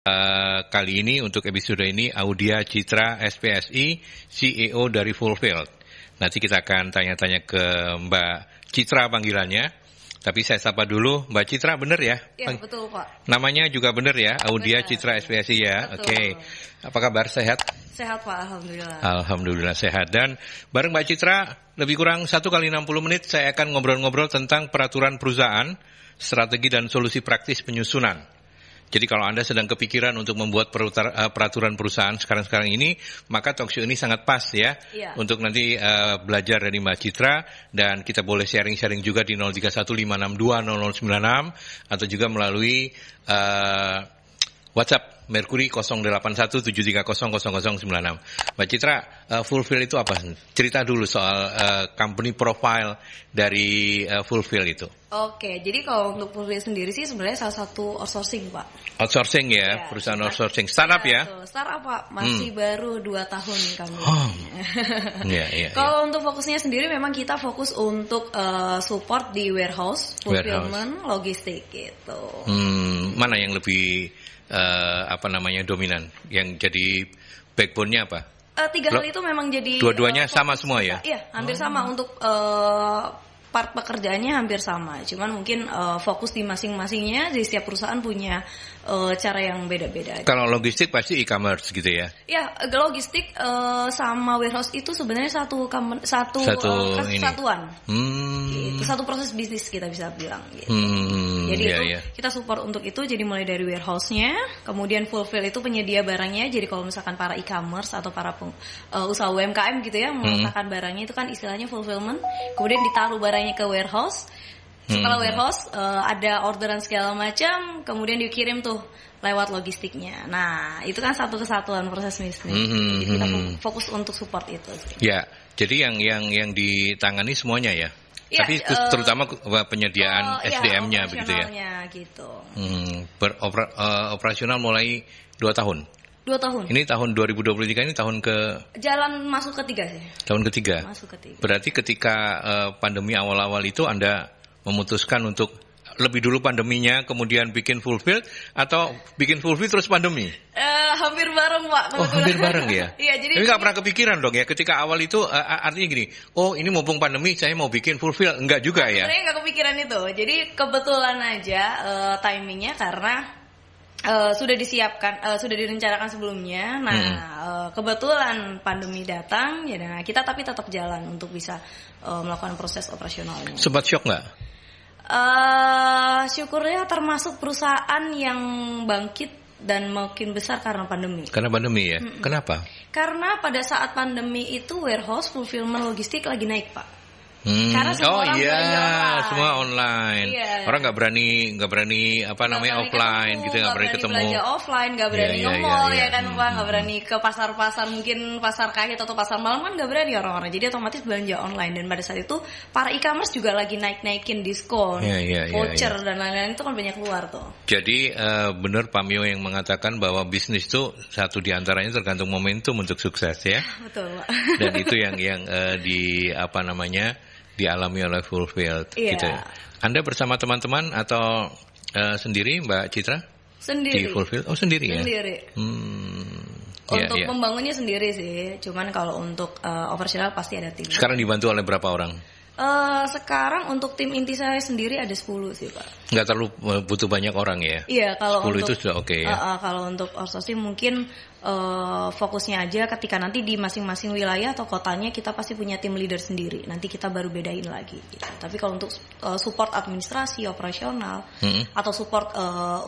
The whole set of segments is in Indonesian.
Kali ini untuk episode ini Audia Citra SPSI, CEO dari Fulfilled. Nanti kita akan tanya-tanya ke Mbak Citra panggilannya. Tapi saya sapa dulu, Mbak Citra, benar ya? Iya, betul Pak. Namanya juga benar ya, Audia Benar. Citra SPSI ya? Betul. Oke. Apa kabar, sehat? Sehat Pak, Alhamdulillah. Alhamdulillah sehat. Dan bareng Mbak Citra, lebih kurang 1 kali 60 menit saya akan ngobrol-ngobrol tentang peraturan perusahaan, strategi dan solusi praktis penyusunan. Jadi kalau Anda sedang kepikiran untuk membuat peraturan perusahaan sekarang-sekarang ini, maka talkshow ini sangat pas ya. Iya. Untuk nanti belajar dari Mbak Citra, dan kita boleh sharing-sharing juga di 0315620096 atau juga melalui WhatsApp Mercury 0817300096. Mbak Citra, Fulfill itu apa? Cerita dulu soal company profile dari Fulfill itu. Oke, jadi kalau untuk Fulfill sendiri sih sebenarnya salah satu outsourcing Pak. Outsourcing ya, perusahaan outsourcing. Startup ya? Betul, startup Pak, masih baru 2 tahun kami. Iya. Kalau untuk fokusnya sendiri memang kita fokus untuk support di warehouse, fulfillment, logistik gitu. Mana yang lebih dominan? Yang jadi backbone-nya apa? 3 hal itu memang jadi dua-duanya sama semua ya? Iya, hampir sama untuk part pekerjaannya hampir sama. Cuman mungkin fokus di masing-masingnya, di setiap perusahaan punya cara yang beda-beda. Kalau logistik pasti e-commerce gitu ya? Ya, logistik sama warehouse itu sebenarnya satu kesatuan. Gitu, satu proses bisnis kita bisa bilang. Gitu. Jadi kita support untuk itu. Jadi mulai dari warehouse-nya, kemudian Fulfill itu penyedia barangnya. Jadi kalau misalkan para e-commerce atau para usaha UMKM gitu ya, meletakkan barangnya itu kan istilahnya fulfillment. Kemudian ditaruh barangnya ke warehouse. Setelah warehouse ada orderan segala macam, kemudian dikirim tuh lewat logistiknya. Nah, itu kan satu kesatuan proses bisnis. Jadi kita fokus untuk support itu. Ya, jadi yang ditangani semuanya ya. Ya, tapi terutama penyediaan SDM-nya begitu ya. Gitu. Operasional mulai 2 tahun. 2 tahun. Ini tahun 2023 ini tahun jalan masuk ketiga sih. Tahun ketiga. Masuk ketiga. Berarti ketika pandemi awal-awal itu Anda memutuskan untuk lebih dulu pandeminya, kemudian bikin Fulfill, atau bikin Fulfill terus pandemi? Hampir bareng Pak. Oh, hampir bareng ya? Iya, jadi. Tapi nggak pernah kepikiran dong ya, ketika awal itu artinya gini, oh ini mumpung pandemi saya mau bikin Fulfill, enggak juga ya? Sebenarnya nggak kepikiran itu, jadi kebetulan aja timingnya karena sudah disiapkan, sudah direncanakan sebelumnya. Nah, kebetulan pandemi datang, ya nah, kita tapi tetap jalan untuk bisa melakukan proses operasionalnya. Sempat shock nggak? Syukurnya termasuk perusahaan yang bangkit dan makin besar karena pandemi. Karena pandemi ya? Kenapa? Karena pada saat pandemi itu warehouse, fulfillment, logistik lagi naik Pak. Karena semua orang semua online. Iya. Orang nggak berani offline gitu, nggak berani ketemu. Belanja offline, nggak berani nge-mall ya kan Pak, nggak berani ke pasar-pasar, mungkin pasar kahit atau pasar malam kan nggak berani orang-orang. Jadi otomatis belanja online, dan pada saat itu para e-commerce juga lagi naikin diskon, voucher dan lain-lain itu kan banyak keluar tuh. Jadi benar Pak Mio yang mengatakan bahwa bisnis itu satu diantaranya tergantung momentum untuk sukses ya. Betul Pak. Dan itu yang dialami oleh Fulfilled gitu. Anda bersama teman-teman atau sendiri Mbak Citra? Sendiri. Di Fulfilled? Oh, sendiri ya? Sendiri. Untuk membangunnya sendiri sih. Cuman kalau untuk operasional pasti ada tim. Sekarang dibantu oleh berapa orang? Sekarang untuk tim inti saya sendiri ada 10 sih Pak. Nggak terlalu butuh banyak orang ya? Iya, kalau 10 untuk, itu sudah oke ya? Kalau untuk outsourcing mungkin fokusnya aja ketika nanti di masing-masing wilayah atau kotanya kita pasti punya tim leader sendiri. Nanti kita baru bedain lagi gitu. Tapi kalau untuk support administrasi, operasional atau support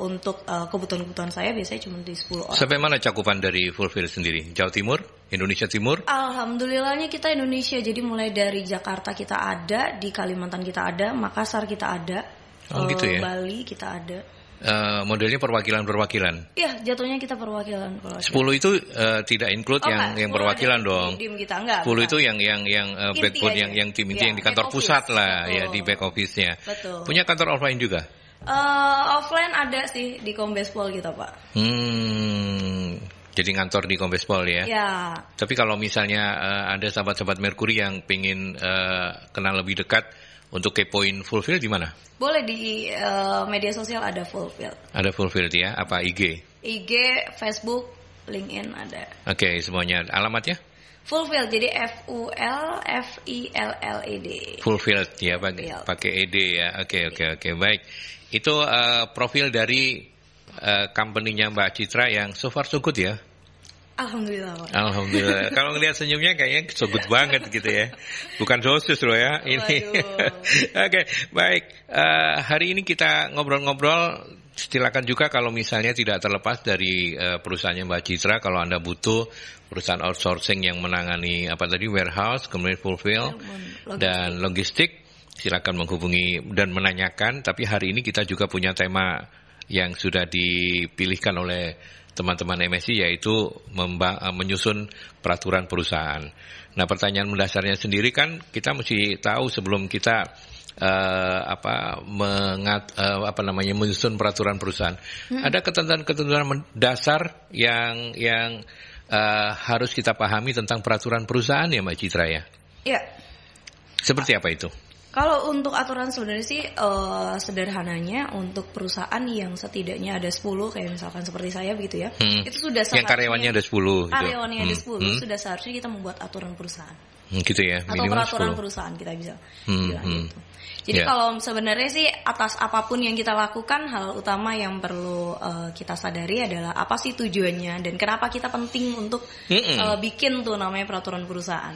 untuk kebutuhan-kebutuhan saya biasanya cuma di 10 orang. Sampai mana cakupan dari Fulfill sendiri? Jawa Timur? Indonesia Timur? Alhamdulillahnya kita Indonesia. Jadi mulai dari Jakarta kita ada, di Kalimantan kita ada, Makassar kita ada, gitu ya? Bali kita ada. Modelnya perwakilan-perwakilan. Iya, jatuhnya kita perwakilan. 10 itu tidak include yang perwakilan dong. Tim kita enggak. 10 itu yang backbone, yang tim inti yang di kantor pusat lah. Betul. Ya, di back office-nya. Betul. Punya kantor offline juga? Offline ada sih di Kombespol kita Pak. Jadi ngantor di Kombespol ya? Ya. Tapi kalau misalnya ada sahabat-sahabat Mercury yang pengen kenal lebih dekat untuk kepoin Fulfill di mana? Boleh di media sosial ada Fulfill. Ada Fulfill ya? Apa IG? IG, Facebook, LinkedIn ada. Oke, semuanya. Alamatnya? Fulfilled, jadi FULFILLED. Fulfilled ya, pakai ED ya. Oke, baik. Itu profil dari company-nya Mbak Citra yang so far so good ya. Alhamdulillah, Pak. Alhamdulillah. Kalau ngelihat senyumnya kayaknya so good banget gitu ya. Bukan sosis loh ya ini. Oke, baik. Hari ini kita ngobrol-ngobrol. Silakan juga kalau misalnya tidak terlepas dari perusahaannya Mbak Citra, kalau Anda butuh perusahaan outsourcing yang menangani warehouse, kemudian fulfill dan logistik, silakan menghubungi dan menanyakan. Tapi hari ini kita juga punya tema yang sudah dipilihkan oleh teman-teman MSI, yaitu menyusun peraturan perusahaan. Nah, pertanyaan mendasarnya sendiri kan kita mesti tahu sebelum kita menyusun peraturan perusahaan. Ada ketentuan-ketentuan dasar yang harus kita pahami tentang peraturan perusahaan ya Mbak Citra ya? Iya. Seperti apa itu? Kalau untuk aturan sebenarnya sih sederhananya untuk perusahaan yang setidaknya ada 10, kayak misalkan seperti saya begitu ya. Itu sudah seharusnya yang karyawannya ada 10 gitu. Karyawannya ada 10 sudah seharusnya kita membuat aturan perusahaan. Gitu ya, atau peraturan 10. Perusahaan kita bisa bilang gitu. Jadi kalau sebenarnya sih atas apapun yang kita lakukan, hal utama yang perlu kita sadari adalah apa sih tujuannya dan kenapa kita penting untuk bikin tuh namanya peraturan perusahaan.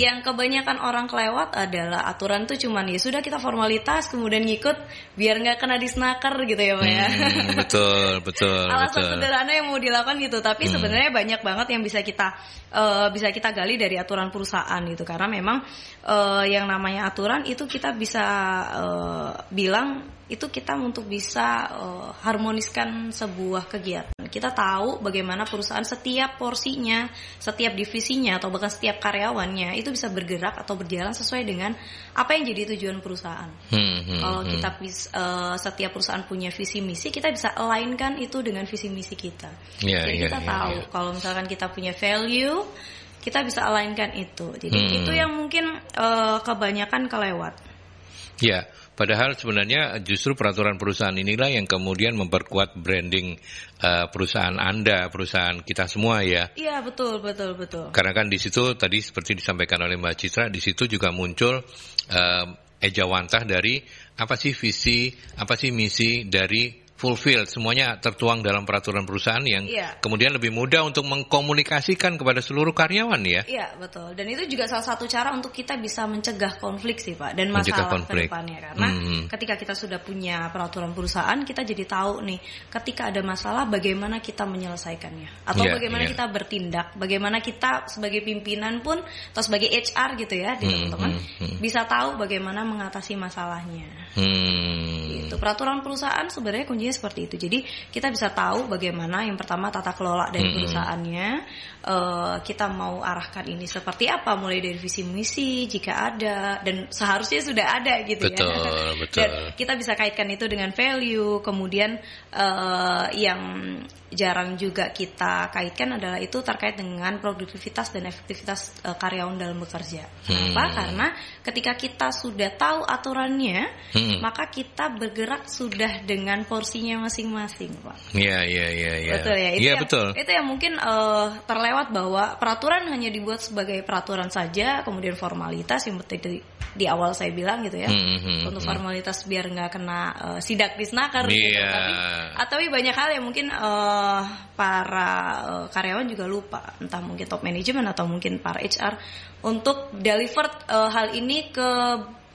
Yang kebanyakan orang kelewat adalah aturan tuh cuman ya sudah kita formalitas kemudian ngikut biar nggak kena disnaker gitu ya Pak ya. Betul. Alasan sederhana yang mau dilakukan gitu, tapi sebenarnya banyak banget yang bisa kita gali dari aturan perusahaan gitu, karena memang yang namanya aturan itu kita bisa bilang itu kita untuk bisa harmoniskan sebuah kegiatan. Kita tahu bagaimana perusahaan setiap porsinya, setiap divisinya atau bahkan setiap karyawannya itu bisa bergerak atau berjalan sesuai dengan apa yang jadi tujuan perusahaan. Kalau kita setiap perusahaan punya visi misi, kita bisa alignkan itu dengan visi misi kita. Jadi kita tahu kalau misalkan kita punya value, kita bisa alignkan itu. Jadi itu yang mungkin kebanyakan kelewat. Ya, padahal sebenarnya justru peraturan perusahaan inilah yang kemudian memperkuat branding perusahaan Anda, perusahaan kita semua ya. Iya, betul. Karena kan di situ tadi seperti disampaikan oleh Mbak Citra, di situ juga muncul ejawantah dari apa sih visi, apa sih misi dari fulfill, semuanya tertuang dalam peraturan perusahaan yang kemudian lebih mudah untuk mengkomunikasikan kepada seluruh karyawan ya. Iya, betul. Dan itu juga salah satu cara untuk kita bisa mencegah konflik sih Pak, dan masalah ke depannya. Karena ketika kita sudah punya peraturan perusahaan, kita jadi tahu nih ketika ada masalah bagaimana kita menyelesaikannya. Atau bagaimana kita bertindak, bagaimana kita sebagai pimpinan pun atau sebagai HR gitu ya di teman-teman bisa tahu bagaimana mengatasi masalahnya. Gitu. Peraturan perusahaan sebenarnya kuncinya seperti itu. Jadi kita bisa tahu bagaimana yang pertama tata kelola dari perusahaannya, kita mau arahkan ini seperti apa, mulai dari visi misi jika ada, dan seharusnya sudah ada gitu betul. Dan kita bisa kaitkan itu dengan value. Kemudian yang jarang juga kita kaitkan adalah itu terkait dengan produktivitas dan efektivitas karyawan dalam bekerja. Kenapa? Karena ketika kita sudah tahu aturannya, maka kita bergerak sudah dengan porsinya masing-masing, Pak. Iya. Betul ya. Itu betul. Itu yang mungkin terlewat bahwa peraturan hanya dibuat sebagai peraturan saja, kemudian formalitas yang di awal saya bilang gitu ya. Untuk formalitas biar nggak kena sidak disnaker gitu. Tapi banyak hal yang mungkin para karyawan juga lupa, entah mungkin top management atau mungkin para HR untuk deliver hal ini ke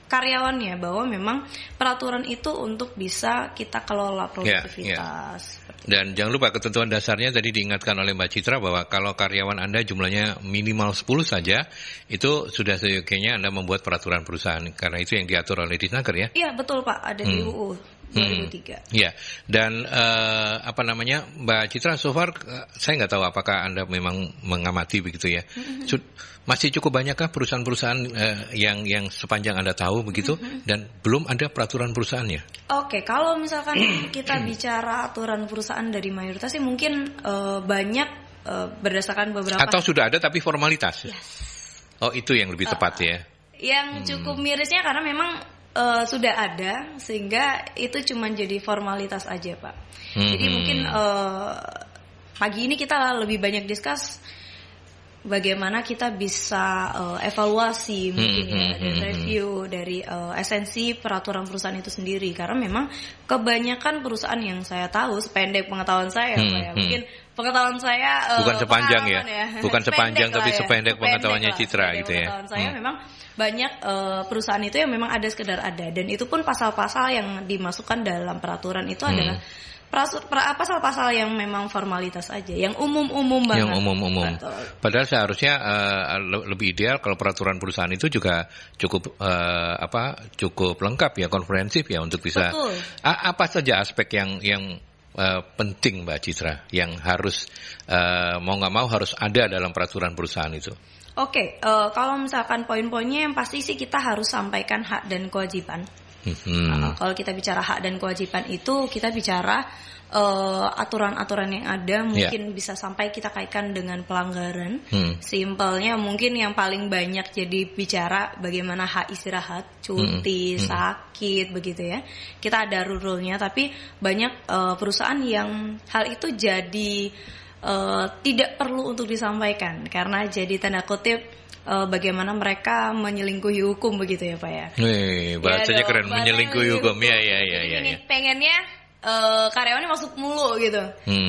karyawannya, bahwa memang peraturan itu untuk bisa kita kelola produktivitas. Dan jangan lupa ketentuan dasarnya tadi diingatkan oleh Mbak Citra bahwa kalau karyawan Anda jumlahnya minimal 10 saja, itu sudah seyogyanya Anda membuat peraturan perusahaan, karena itu yang diatur oleh Disnaker ya. Iya betul Pak, ada di UU 2003. Ya, dan Mbak Citra, so far saya nggak tahu apakah Anda memang mengamati begitu ya. Masih cukup banyakkah perusahaan-perusahaan yang sepanjang Anda tahu begitu dan belum ada peraturan perusahaannya? Oke, kalau misalkan kita bicara aturan perusahaan dari mayoritas sih mungkin banyak berdasarkan beberapa. Atau sudah ada tapi formalitas. Yes. Oh, itu yang lebih tepat ya. Yang cukup mirisnya karena memang sudah ada, sehingga itu cuma jadi formalitas aja Pak. Jadi mungkin pagi ini kita lebih banyak discuss bagaimana kita bisa evaluasi mungkin dan review dari esensi peraturan perusahaan itu sendiri, karena memang kebanyakan perusahaan yang saya tahu, sependek pengetahuan saya Pak ya, mungkin pengetahuan saya bukan sepanjang ya, bukan sepanjang tapi sependek pengetahuannya Citra gitu ya. Pengetahuan saya memang banyak perusahaan itu yang memang ada sekedar ada, dan itu pun pasal-pasal yang dimasukkan dalam peraturan itu adalah pasal-pasal yang memang formalitas aja, yang umum-umum banget. Yang umum-umum. Padahal seharusnya lebih ideal kalau peraturan perusahaan itu juga cukup cukup lengkap ya, komprehensif ya, untuk bisa. Apa saja aspek yang penting Mbak Citra yang harus mau nggak mau harus ada dalam peraturan perusahaan itu? Oke, kalau misalkan poin-poinnya yang pasti sih kita harus sampaikan hak dan kewajiban. Kalau kita bicara hak dan kewajiban itu kita bicara aturan-aturan yang ada, mungkin bisa sampai kita kaitkan dengan pelanggaran. Simpelnya mungkin yang paling banyak jadi bicara bagaimana hak istirahat, cuti, sakit begitu ya. Kita ada rule-nya, tapi banyak perusahaan yang hal itu jadi tidak perlu untuk disampaikan karena jadi tanda kutip bagaimana mereka menyelingkuhi hukum begitu ya Pak ya. Bahasanya keren, menyelingkuhi hukum. Ya. Pengennya karyawannya masuk mulu gitu,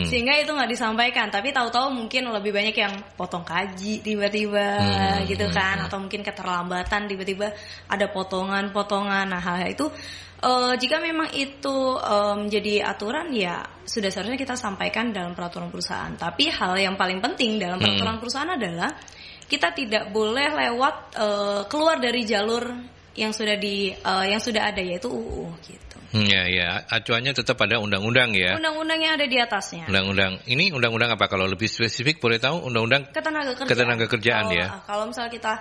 sehingga itu nggak disampaikan. Tapi tahu-tahu mungkin lebih banyak yang potong gaji tiba-tiba gitu kan, atau mungkin keterlambatan tiba-tiba ada potongan-potongan. Nah hal itu jika memang itu menjadi aturan ya sudah seharusnya kita sampaikan dalam peraturan perusahaan. Tapi hal yang paling penting dalam peraturan perusahaan adalah kita tidak boleh lewat keluar dari jalur yang sudah ada, yaitu UU gitu. Ya, acuannya tetap pada undang-undang ya. Undang-undang yang ada di atasnya. Undang-undang. Ini undang-undang apa kalau lebih spesifik boleh tahu? Undang-undang Ketenagakerjaan ya. Kalau misalnya kita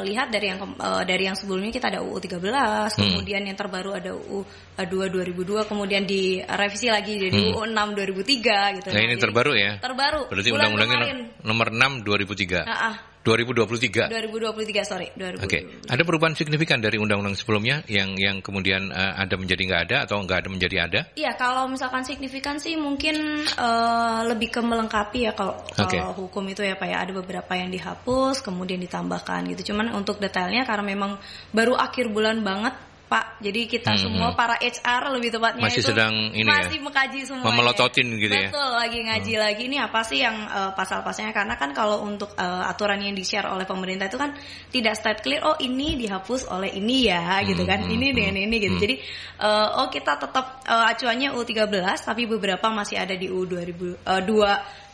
lihat dari yang sebelumnya kita ada UU 13, kemudian yang terbaru ada UU 2 2002, kemudian direvisi lagi jadi UU 6 2003 gitu. Nah, ini terbaru ya. Terbaru. Berarti undang-undangnya nomor 6 2003. 2023. Sorry. 2023. Oke. Ada perubahan signifikan dari undang-undang sebelumnya yang kemudian ada menjadi nggak ada atau nggak ada menjadi ada? Iya, kalau misalkan signifikan sih mungkin lebih ke melengkapi ya kalau hukum itu ya Pak ya, ada beberapa yang dihapus kemudian ditambahkan gitu. Cuman untuk detailnya karena memang baru akhir bulan banget Pak, jadi kita semua para HR lebih tepatnya masih itu sedang masih mengkaji semuanya. Memelototin gitu ya. Betul, lagi ngaji lagi ini apa sih yang pasal-pasalnya, karena kan kalau untuk aturan yang di-share oleh pemerintah itu kan tidak state clear, oh ini dihapus oleh ini ya gitu kan. Ini dengan ini gitu. Jadi kita tetap acuannya UU 13 tapi beberapa masih ada di UU 2022,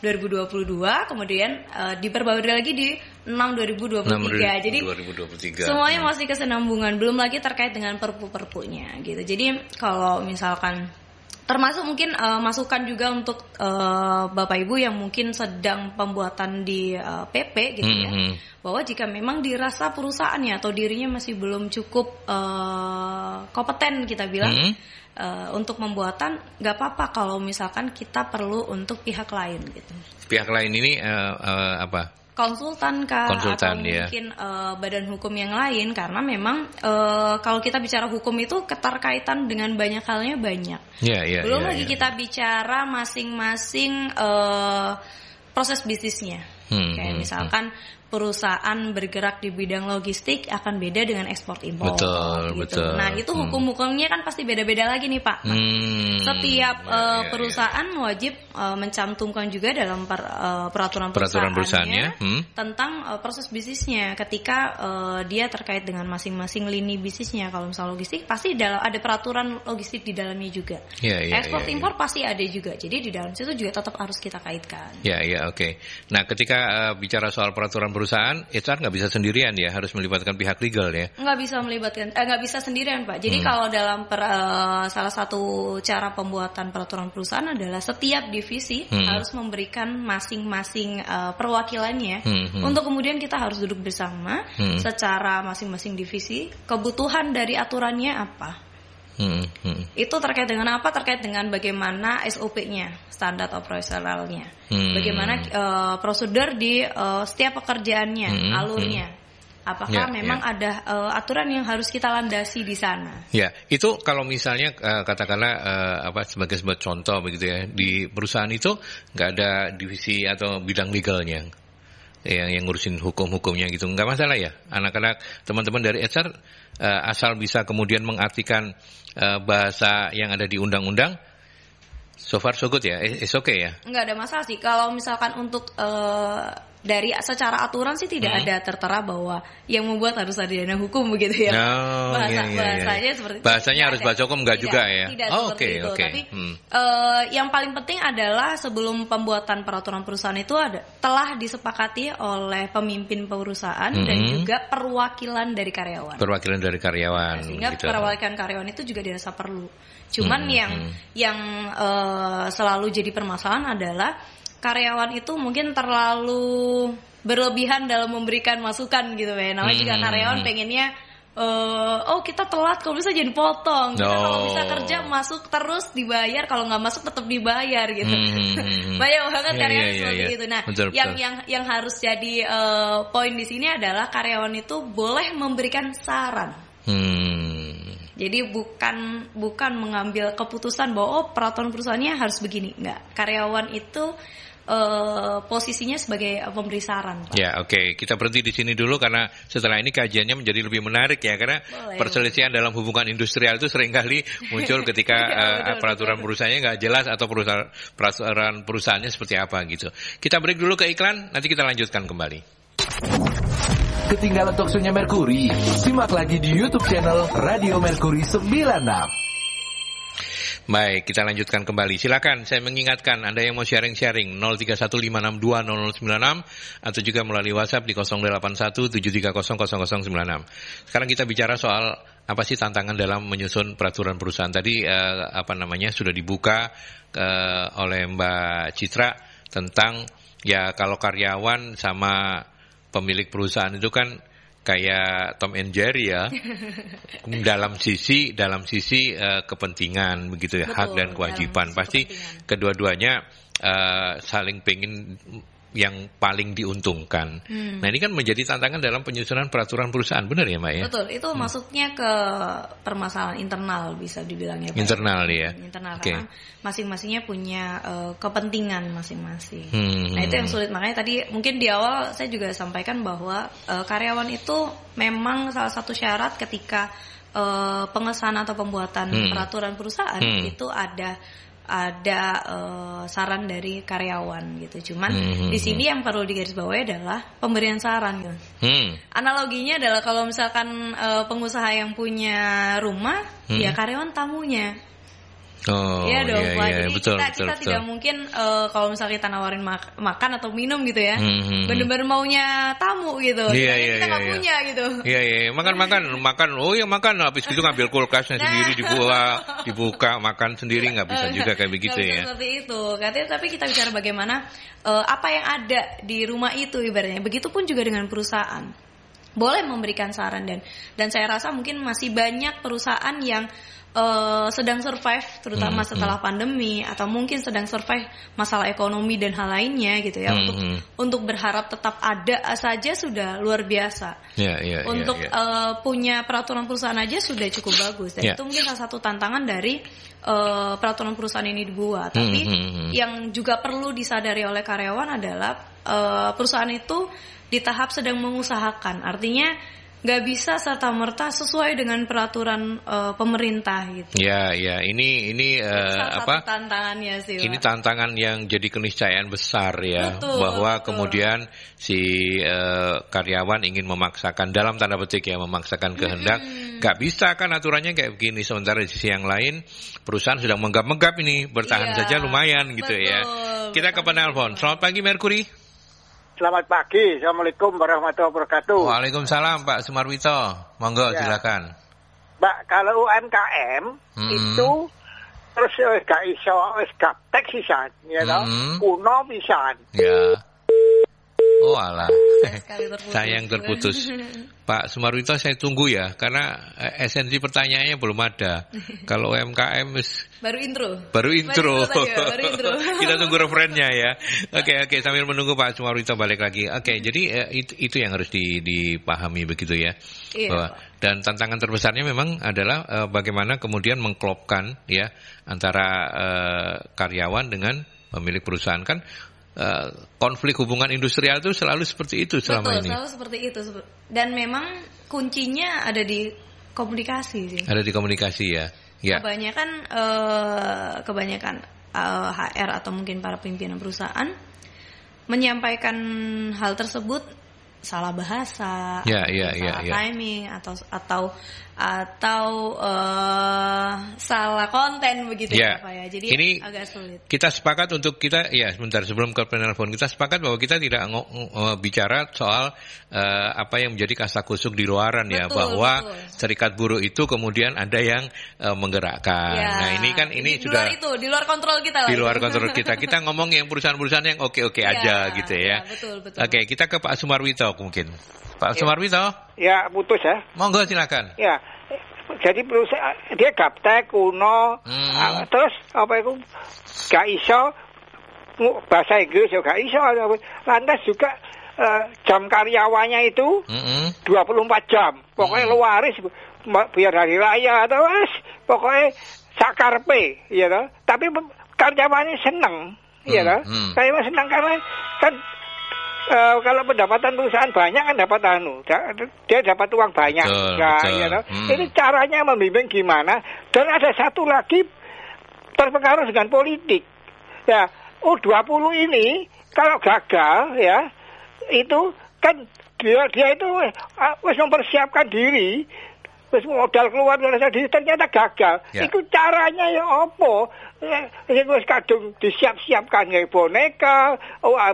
kemudian diperbarui lagi di 6 2023. Jadi 2023. Semuanya masih kesenambungan, belum lagi terkait dengan perpu-perpunya gitu. Jadi kalau misalkan termasuk mungkin masukan juga untuk Bapak Ibu yang mungkin sedang pembuatan di PP gitu ya. Bahwa jika memang dirasa perusahaannya atau dirinya masih belum cukup kompeten kita bilang untuk pembuatan, nggak apa-apa kalau misalkan kita perlu untuk pihak lain gitu. Pihak lain ini apa? Konsultan kah, atau mungkin badan hukum yang lain, karena memang kalau kita bicara hukum itu keterkaitan dengan banyak halnya banyak. Belum lagi kita bicara masing-masing proses bisnisnya. Kayak misalkan perusahaan bergerak di bidang logistik akan beda dengan ekspor impor. Betul. Nah itu hukum-hukumnya kan pasti beda-beda lagi nih Pak. Setiap perusahaan wajib mencantumkan juga dalam peraturan perusahaannya tentang proses bisnisnya ketika dia terkait dengan masing-masing lini bisnisnya. Kalau misal logistik pasti ada peraturan logistik di dalamnya juga. Ekspor impor pasti ada juga. Jadi di dalam situ juga tetap harus kita kaitkan. Oke. Nah ketika bicara soal peraturan perusahaan, HR nggak bisa sendirian ya, harus melibatkan pihak legal ya. Nggak bisa sendirian Pak. Jadi kalau dalam salah satu cara pembuatan peraturan perusahaan adalah setiap divisi harus memberikan masing-masing perwakilannya untuk kemudian kita harus duduk bersama secara masing-masing divisi kebutuhan dari aturannya apa. Itu terkait dengan apa? Terkait dengan bagaimana SOP-nya, standar operasionalnya, bagaimana prosedur di setiap pekerjaannya, alurnya. Apakah memang ada aturan yang harus kita landasi di sana? Ya, itu kalau misalnya katakanlah sebagai sebuah contoh begitu ya, di perusahaan itu nggak ada divisi atau bidang legalnya yang ngurusin hukum-hukumnya gitu, nggak masalah ya. Anak-anak teman-teman dari HR asal bisa kemudian mengartikan bahasa yang ada di undang-undang, so far so good ya, it's okay ya. Nggak ada masalah sih. Kalau misalkan untuk dari secara aturan sih tidak ada tertera bahwa yang membuat harus ada dana hukum begitu ya. Bahasanya seperti itu. Bahasanya harus baca hukum enggak juga ya. Tidak seperti itu. Tapi yang paling penting adalah sebelum pembuatan peraturan perusahaan itu telah disepakati oleh pemimpin perusahaan dan juga perwakilan dari karyawan. Perwakilan dari karyawan. Sehingga gitu. Perwakilan karyawan itu juga dirasa perlu. Cuman yang selalu jadi permasalahan adalah karyawan itu mungkin terlalu berlebihan dalam memberikan masukan gitu ya. Namanya juga karyawan pengennya kita telat kalau bisa jadi potong. Kita kalau bisa kerja masuk terus dibayar, kalau nggak masuk tetap dibayar gitu. Banyak banget karyawan seperti itu. Nah, betul. yang harus jadi poin di sini adalah karyawan itu boleh memberikan saran. Jadi bukan mengambil keputusan bahwa peraturan perusahaannya harus begini, enggak. Karyawan itu posisinya sebagai pemberi saran, Pak. Ya, oke. Kita berhenti di sini dulu karena setelah ini kajiannya menjadi lebih menarik ya, karena perselisihan dalam hubungan industrial itu seringkali muncul ketika peraturan perusahaannya nggak jelas atau peraturan perusahaannya seperti apa gitu. Kita break dulu ke iklan, nanti kita lanjutkan kembali. Ketinggalan talkshow-nya Mercury? Simak lagi di YouTube channel Radio Mercury 96. Baik, kita lanjutkan kembali. Silakan, saya mengingatkan Anda yang mau sharing-sharing 0315620096 atau juga melalui WhatsApp di 0817300096. Sekarang kita bicara soal apa sih tantangan dalam menyusun peraturan perusahaan. Tadi sudah dibuka oleh Mbak Citra tentang ya kalau karyawan sama pemilik perusahaan itu kan kayak Tom and Jerry ya, dalam sisi kepentingan begitu ya. Betul, hak dan kewajiban pasti kedua-duanya saling pengen yang paling diuntungkan. Nah ini kan menjadi tantangan dalam penyusunan peraturan perusahaan, benar ya Mbak ya? Betul, itu masuknya ke permasalahan internal bisa dibilang ya Pak. Internal ya? Internal, karena masing-masingnya punya kepentingan masing-masing. Nah itu yang sulit, makanya tadi mungkin di awal saya juga sampaikan bahwa karyawan itu memang salah satu syarat ketika pengesahan atau pembuatan peraturan perusahaan itu ada saran dari karyawan gitu. Cuman di sini yang perlu digarisbawahi adalah pemberian saran gitu. Analoginya adalah kalau misalkan pengusaha yang punya rumah, ya karyawan tamunya. Iya dong, jadi betul, kita tidak mungkin kalau misalnya kita nawarin makan atau minum gitu ya, bener-bener maunya tamu gitu. Kita nggak punya gitu. Iya, makan. Oh ya makan, habis itu ngambil kulkasnya sendiri dibuka makan sendiri, nggak bisa juga kayak begitu ya. Seperti itu, katanya. Tapi kita bicara bagaimana apa yang ada di rumah itu ibaratnya. Begitupun juga dengan perusahaan. Boleh memberikan saran dan saya rasa mungkin masih banyak perusahaan yang sedang survive terutama setelah pandemi atau mungkin sedang survive masalah ekonomi dan hal lainnya gitu ya. Untuk berharap tetap ada saja sudah luar biasa. Untuk punya peraturan perusahaan aja sudah cukup bagus dan itu mungkin salah satu tantangan dari peraturan perusahaan ini dibuat. Tapi yang juga perlu disadari oleh karyawan adalah perusahaan itu di tahap sedang mengusahakan, artinya nggak bisa serta-merta sesuai dengan peraturan pemerintah gitu. Ya, ini satu tantangannya sih. Ini tantangan yang jadi keniscayaan besar ya. Betul, bahwa kemudian si karyawan ingin memaksakan dalam tanda petik ya, memaksakan kehendak. Nggak bisa kan aturannya kayak begini. Sementara di sisi yang lain perusahaan sedang menggap-menggap ini, bertahan saja lumayan gitu ya. Kita ke penelpon. Selamat pagi Mercury. Selamat pagi, Assalamualaikum warahmatullahi wabarakatuh. Waalaikumsalam Pak Sumarwito, monggo silakan. Mbak, kalau UMKM itu terus gak iso, gaptek sisan, ya toh, kuno pisan. Ya. Oh alah, sayang terputus. Pak Sumarwito saya tunggu ya, karena esensi pertanyaannya belum ada. Kalau UMKM baru intro. Baru intro. Baru intro. Kita tunggu referennya ya. Oke, sambil menunggu Pak Sumarwito balik lagi. Oke, jadi itu yang harus dipahami begitu ya. Iya. Bahwa, dan tantangan terbesarnya memang adalah bagaimana kemudian mengklopkan ya antara karyawan dengan pemilik perusahaan kan. Konflik hubungan industrial itu selalu seperti itu selama ini. Selalu seperti itu. Dan memang kuncinya ada di komunikasi sih. Ada di komunikasi ya. Ya. Kebanyakan HR atau mungkin para pimpinan perusahaan menyampaikan hal tersebut salah bahasa, salah timing atau salah konten begitu ya Pak ya. Jadi ini agak sulit. Kita sepakat untuk kita sebentar sebelum ke penelpon kita sepakat bahwa kita tidak bicara soal apa yang menjadi kasakusuk di luaran ya, bahwa serikat buruh itu kemudian ada yang menggerakkan. Ya. Nah, ini sudah di luar kontrol kita lah. Di luar kontrol kita. Kita ngomong yang perusahaan-perusahaan yang oke-oke aja gitu ya. Betul. Oke, kita ke Pak Sumarwito mungkin. Pak Sumarwito? Ya, putus ya. Monggo silakan. Ya. Jadi perusahaan dia gaptek kuno, terus apa itu gak iso bahasa Inggris ya gak iso, lantas juga jam karyawannya itu 24 jam, pokoknya luaris biar hari raya atau pokoknya sakarpe, ya toh. Tapi karyawannya seneng, ya toh. Karyawan seneng karena kan kalau pendapatan perusahaan banyak kan dapat dia dapat uang banyak. Betul. Ya, ini caranya membimbing gimana. Dan ada satu lagi terpengaruh dengan politik. Ya, U20 ini kalau gagal ya, itu kan dia itu wis mempersiapkan diri, wis modal keluar dari diri, ternyata gagal. Ya. Itu caranya ya apa? Wis kadung disiap-siapkan kayak boneka,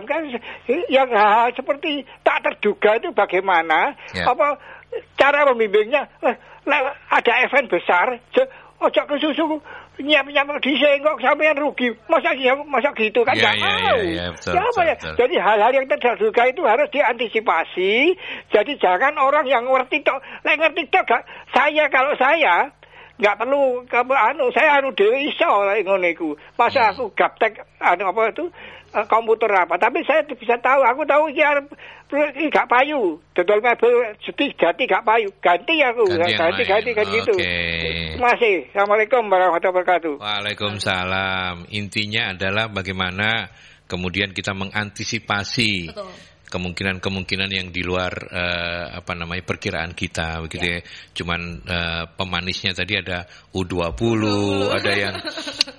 kan yang hal seperti tak terduga itu bagaimana? Ya. Apa cara membimbingnya? Ada event besar, ojo kesusu nyiap-nyiap dhisik kok sampean rugi. Masa gitu kan enggak mau. Betul. Jadi hal-hal yang tidak terduga itu harus diantisipasi. Jadi jangan orang yang ngerti tok, ngerti tok kalau saya nggak perlu saya dewe iso ngono iku. Masa aku gaptek apa itu komputer apa, tapi saya bisa tahu, aku tahu iki gak payu, dodol mebel jati gak payu, ganti aku, ganti kan gitu. Masih. Assalamualaikum warahmatullahi wabarakatuh. Waalaikumsalam. Intinya adalah bagaimana kemudian kita mengantisipasi kemungkinan-kemungkinan yang di luar perkiraan kita begitu ya. Cuman pemanisnya tadi ada U20, ada yang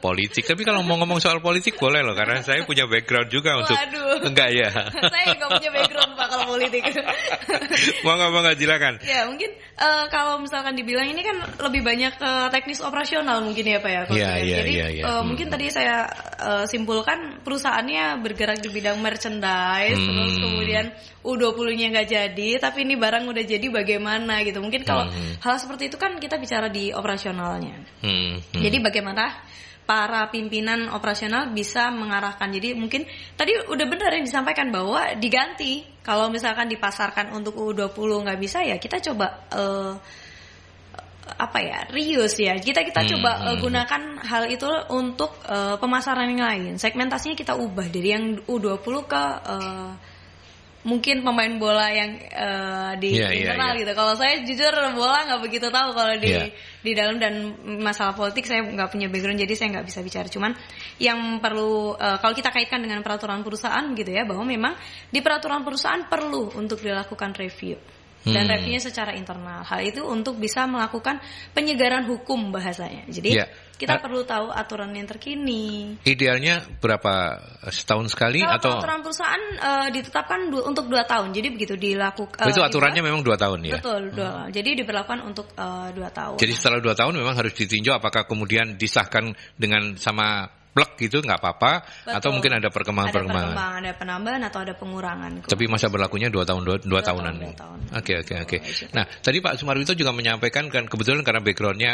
politik. Tapi kalau mau ngomong soal politik boleh loh, karena saya punya background juga untuk enggak ya. Saya enggak punya background Pak kalau politik. Monggo silakan. Ya, mungkin kalau misalkan dibilang ini kan lebih banyak teknis operasional mungkin ya Pak ya. Jadi mungkin tadi saya simpulkan perusahaannya bergerak di bidang merchandise, terus kemudian U20-nya nggak jadi, tapi ini barang udah jadi bagaimana gitu. Mungkin kalau hal seperti itu kan kita bicara di operasionalnya. Jadi bagaimana para pimpinan operasional bisa mengarahkan. Jadi mungkin tadi udah benar yang disampaikan bahwa diganti. Kalau misalkan dipasarkan untuk U20 nggak bisa, ya kita coba reuse ya. Kita coba gunakan hal itu untuk pemasaran yang lain. Segmentasinya kita ubah dari yang U20 ke mungkin pemain bola yang di internal gitu. Kalau saya jujur bola nggak begitu tahu kalau di dalam, dan masalah politik saya nggak punya background, jadi saya nggak bisa bicara. Cuman yang perlu kalau kita kaitkan dengan peraturan perusahaan gitu ya, bahwa memang di peraturan perusahaan perlu untuk dilakukan review. Dan reviewnya secara internal. Hal itu untuk bisa melakukan penyegaran hukum bahasanya. Jadi kita perlu tahu aturan yang terkini. Idealnya berapa, setahun sekali? Kalau atau peraturan perusahaan ditetapkan untuk 2 tahun. Jadi begitu dilakukan. Itu aturannya memang 2 tahun ya? Betul, 2 tahun. Jadi diberlakukan untuk 2 tahun. Jadi setelah 2 tahun memang harus ditinjau apakah kemudian disahkan dengan sama plek gitu nggak apa-apa. Betul. Atau mungkin ada perkembangan. Ada penambahan atau ada pengurangan. Tapi masa berlakunya 2 tahun, 2 tahunan. Oke. Nah, tadi Pak Sumarwito juga menyampaikan, kan kebetulan karena backgroundnya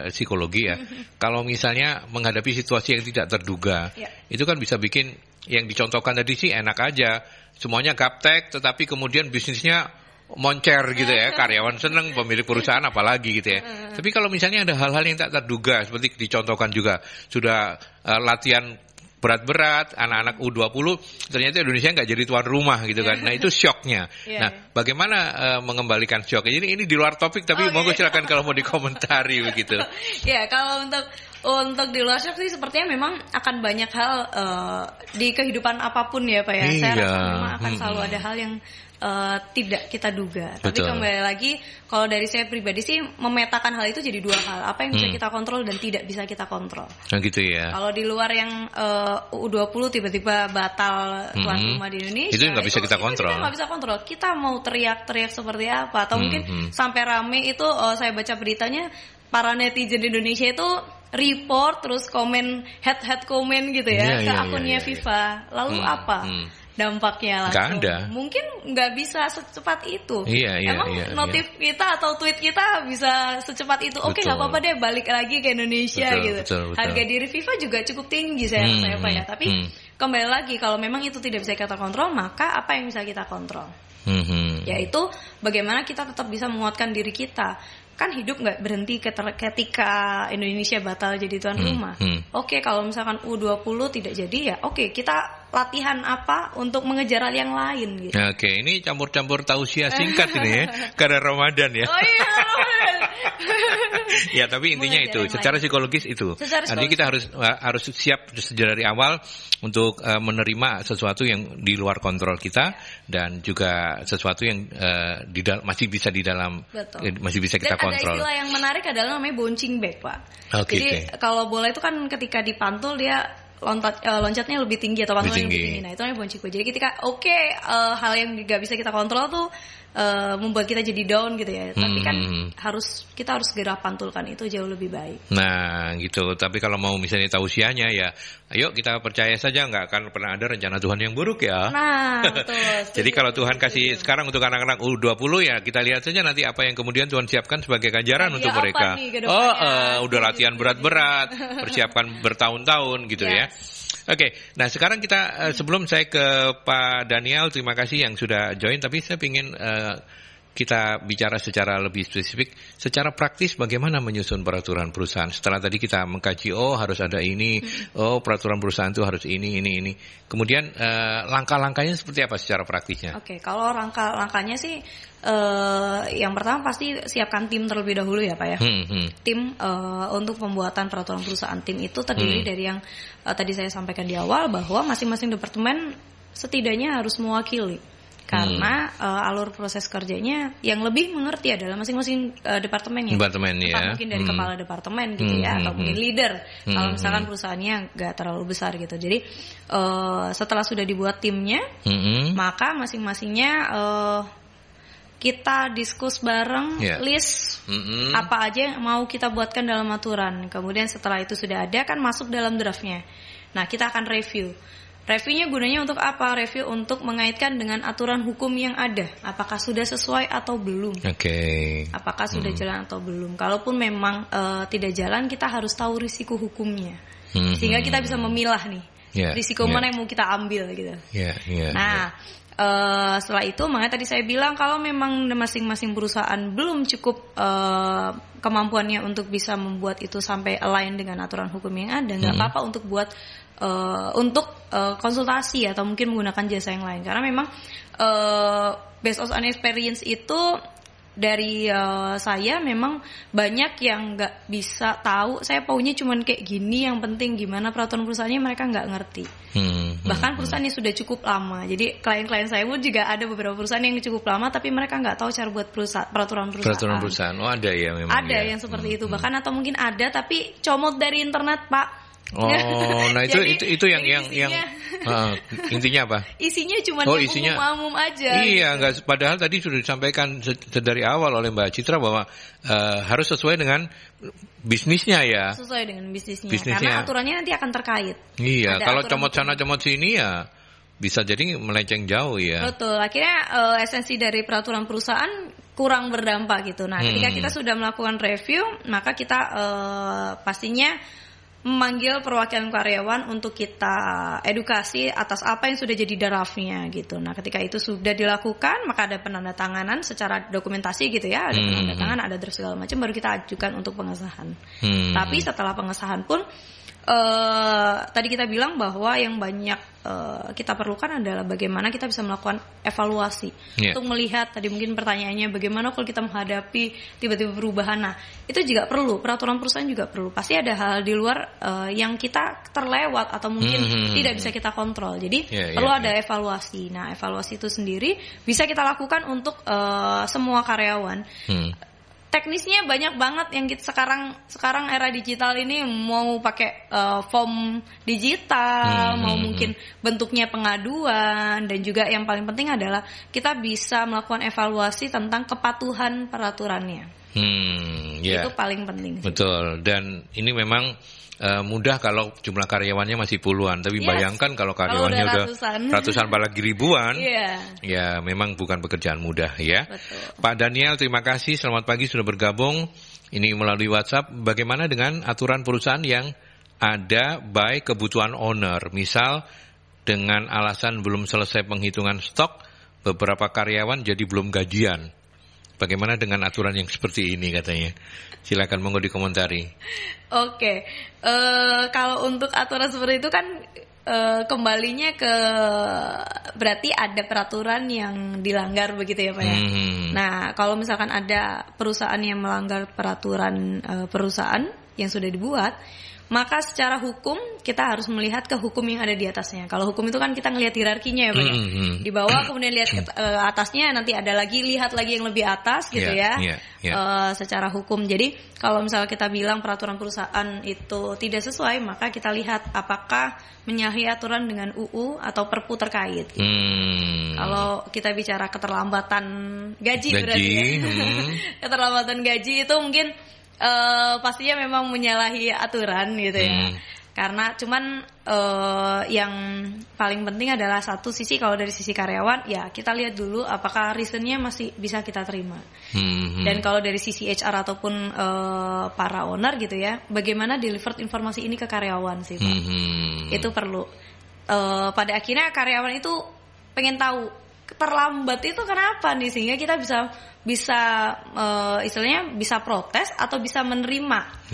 psikologi ya. Kalau misalnya menghadapi situasi yang tidak terduga, itu kan bisa bikin yang dicontohkan tadi sih enak aja. semuanya gaptek, tetapi kemudian bisnisnya moncer gitu ya, karyawan seneng, pemilik perusahaan apalagi gitu ya. Tapi kalau misalnya ada hal-hal yang tak terduga, seperti dicontohkan juga, sudah latihan berat-berat, anak-anak U20, ternyata Indonesia nggak jadi tuan rumah gitu kan. Nah itu syoknya. Nah bagaimana mengembalikan syoknya? Ini di luar topik, tapi monggo silakan kalau mau dikomentari begitu. Ya kalau untuk di luar syok sih sepertinya memang akan banyak hal di kehidupan apapun ya Pak ya. Saya rasa memang akan selalu ada hal yang tidak kita duga. Tapi kembali lagi, kalau dari saya pribadi sih memetakan hal itu jadi dua hal. Apa yang bisa kita kontrol dan tidak bisa kita kontrol. Nah gitu ya. Kalau di luar yang U20 tiba-tiba batal tuan rumah di Indonesia, itu nggak bisa kita kontrol. Kita nggak bisa kontrol. Kita mau teriak-teriak seperti apa, atau mungkin sampai rame itu saya baca beritanya, para netizen di Indonesia itu report terus komen head komen gitu ya ke akunnya FIFA. Lalu apa? Dampaknya langsung mungkin nggak bisa secepat itu. Emang notif kita atau tweet kita bisa secepat itu? Oke, nggak apa-apa deh, balik lagi ke Indonesia gitu. Harga diri FIFA juga cukup tinggi saya Pak ya. Tapi kembali lagi, kalau memang itu tidak bisa kita kontrol, maka apa yang bisa kita kontrol? Yaitu bagaimana kita tetap bisa menguatkan diri kita. Kan hidup nggak berhenti ketika Indonesia batal jadi tuan rumah. Oke, kalau misalkan U20 tidak jadi ya oke, kita latihan apa untuk mengejar hal yang lain gitu. Oke, ini campur-campur tausiah singkat ini ya, karena Ramadan ya. Oh iya, Ramadan. Ya, tapi intinya itu, secara psikologis itu. Artinya kita harus siap dari awal untuk menerima sesuatu yang di luar kontrol kita, dan juga sesuatu yang masih bisa kita kontrol. Ada istilah yang menarik adalah namanya bouncing back, Pak. Jadi kalau bola itu kan ketika dipantul dia loncatnya lebih tinggi atau pantulnya lebih tinggi. Nah itu namanya bouncing back. Jadi ketika hal yang nggak bisa kita kontrol tuh membuat kita jadi down gitu ya. Tapi kan kita harus segera pantulkan, itu jauh lebih baik. Nah gitu. Tapi kalau mau misalnya tausiahnya ya, ayo kita percaya saja, nggak akan pernah ada rencana Tuhan yang buruk ya. Nah betul. Jadi kalau Tuhan kasih sekarang untuk anak-anak U20 ya, kita lihat saja nanti apa yang kemudian Tuhan siapkan sebagai ganjaran untuk mereka. Udah latihan berat-berat, persiapkan bertahun-tahun gitu ya. Oke, nah sekarang kita sebelum saya ke Pak Daniel, terima kasih yang sudah join, tapi saya ingin kita bicara secara lebih spesifik, secara praktis bagaimana menyusun peraturan perusahaan. Setelah tadi kita mengkaji, harus ada ini, peraturan perusahaan itu harus ini. Kemudian langkah-langkahnya seperti apa secara praktisnya? Oke, kalau langkah-langkahnya sih yang pertama pasti siapkan tim terlebih dahulu ya Pak ya. Tim untuk pembuatan peraturan perusahaan. Tim itu terdiri dari yang tadi saya sampaikan di awal, bahwa masing-masing departemen setidaknya harus mewakili. Karena alur proses kerjanya yang lebih mengerti adalah masing-masing departemennya. Mungkin dari kepala departemen gitu ya, atau mungkin leader. Kalau misalkan perusahaannya nggak terlalu besar gitu. Jadi setelah sudah dibuat timnya, maka masing-masingnya kita diskus bareng list apa aja yang mau kita buatkan dalam aturan. Kemudian setelah itu sudah ada, kan masuk dalam draftnya. Nah kita akan review. Reviewnya gunanya untuk apa? Review untuk mengaitkan dengan aturan hukum yang ada. Apakah sudah sesuai atau belum? Apakah sudah jalan atau belum? Kalaupun memang tidak jalan, kita harus tahu risiko hukumnya. Sehingga kita bisa memilah nih, risiko mana yang mau kita ambil gitu. Setelah itu, makanya tadi saya bilang kalau memang masing-masing perusahaan belum cukup kemampuannya untuk bisa membuat itu sampai align dengan aturan hukum yang ada, nggak apa-apa untuk buat konsultasi atau mungkin menggunakan jasa yang lain. Karena memang based on experience itu dari saya memang banyak yang nggak bisa tahu. Saya maunya cuman kayak gini, yang penting gimana peraturan perusahaannya mereka nggak ngerti. Bahkan perusahaannya sudah cukup lama. Jadi klien-klien saya pun juga ada beberapa perusahaan yang cukup lama, tapi mereka nggak tahu cara buat peraturan perusahaan. Oh ada ya memang. Ada yang seperti itu. Bahkan atau mungkin ada tapi comot dari internet Pak. Nah itu yang intinya apa? Isinya cuma umum aja. Iya, gitu. Padahal tadi sudah disampaikan dari awal oleh Mbak Citra bahwa harus sesuai dengan bisnisnya ya. Sesuai dengan bisnisnya. Karena aturannya nanti akan terkait. Iya, kalau comot sana comot sini ya bisa jadi melenceng jauh ya. Betul. Akhirnya esensi dari peraturan perusahaan kurang berdampak gitu. Nah, ketika kita sudah melakukan review, maka kita pastinya memanggil perwakilan karyawan untuk kita edukasi atas apa yang sudah jadi draftnya gitu. Nah, ketika itu sudah dilakukan, maka ada penandatanganan secara dokumentasi gitu ya, ada penandatangan, ada draft segala macam, baru kita ajukan untuk pengesahan. Tapi setelah pengesahan pun tadi kita bilang bahwa yang banyak kita perlukan adalah bagaimana kita bisa melakukan evaluasi untuk melihat, tadi mungkin pertanyaannya bagaimana kalau kita menghadapi tiba-tiba perubahan. Nah, itu juga perlu, peraturan perusahaan juga perlu. Pasti ada hal di luar yang kita terlewat atau mungkin tidak bisa kita kontrol. Jadi perlu ada evaluasi. Nah, evaluasi itu sendiri bisa kita lakukan untuk semua karyawan. Teknisnya banyak banget yang kita sekarang era digital ini, mau pakai form digital, mau mungkin bentuknya pengaduan, dan juga yang paling penting adalah kita bisa melakukan evaluasi tentang kepatuhan peraturannya. Itu paling penting sih. Betul, dan ini memang mudah kalau jumlah karyawannya masih puluhan, tapi bayangkan kalau karyawannya udah ratusan apalagi ribuan, ya memang bukan pekerjaan mudah ya. Betul. Pak Daniel, terima kasih, selamat pagi sudah bergabung ini melalui WhatsApp. Bagaimana dengan aturan perusahaan yang ada by kebutuhan owner, misal dengan alasan belum selesai penghitungan stok, beberapa karyawan jadi belum gajian. Bagaimana dengan aturan yang seperti ini katanya? Silakan monggo dikomentari. Oke, kalau untuk aturan seperti itu kan kembalinya ke berarti ada peraturan yang dilanggar begitu ya Pak ya. Nah, kalau misalkan ada perusahaan yang melanggar peraturan perusahaan yang sudah dibuat, maka secara hukum kita harus melihat ke hukum yang ada di atasnya. Kalau hukum itu kan kita ngelihat hierarkinya ya Pak ya. Di bawah kemudian lihat ke atasnya, nanti ada lagi, lihat lagi yang lebih atas gitu secara hukum. Jadi kalau misalnya kita bilang peraturan perusahaan itu tidak sesuai, maka kita lihat apakah menyalahi aturan dengan UU atau Perpu terkait gitu. Kalau kita bicara keterlambatan gaji berarti ya. Keterlambatan gaji itu mungkin pastinya memang menyalahi aturan gitu ya. Karena cuman yang paling penting adalah satu sisi, kalau dari sisi karyawan ya kita lihat dulu apakah reasonnya masih bisa kita terima. Dan kalau dari sisi HR ataupun para owner gitu ya, bagaimana deliver informasi ini ke karyawan sih Pak. Itu perlu. Pada akhirnya karyawan itu pengen tahu terlambat itu kenapa nih, sehingga kita bisa istilahnya bisa protes atau bisa menerima.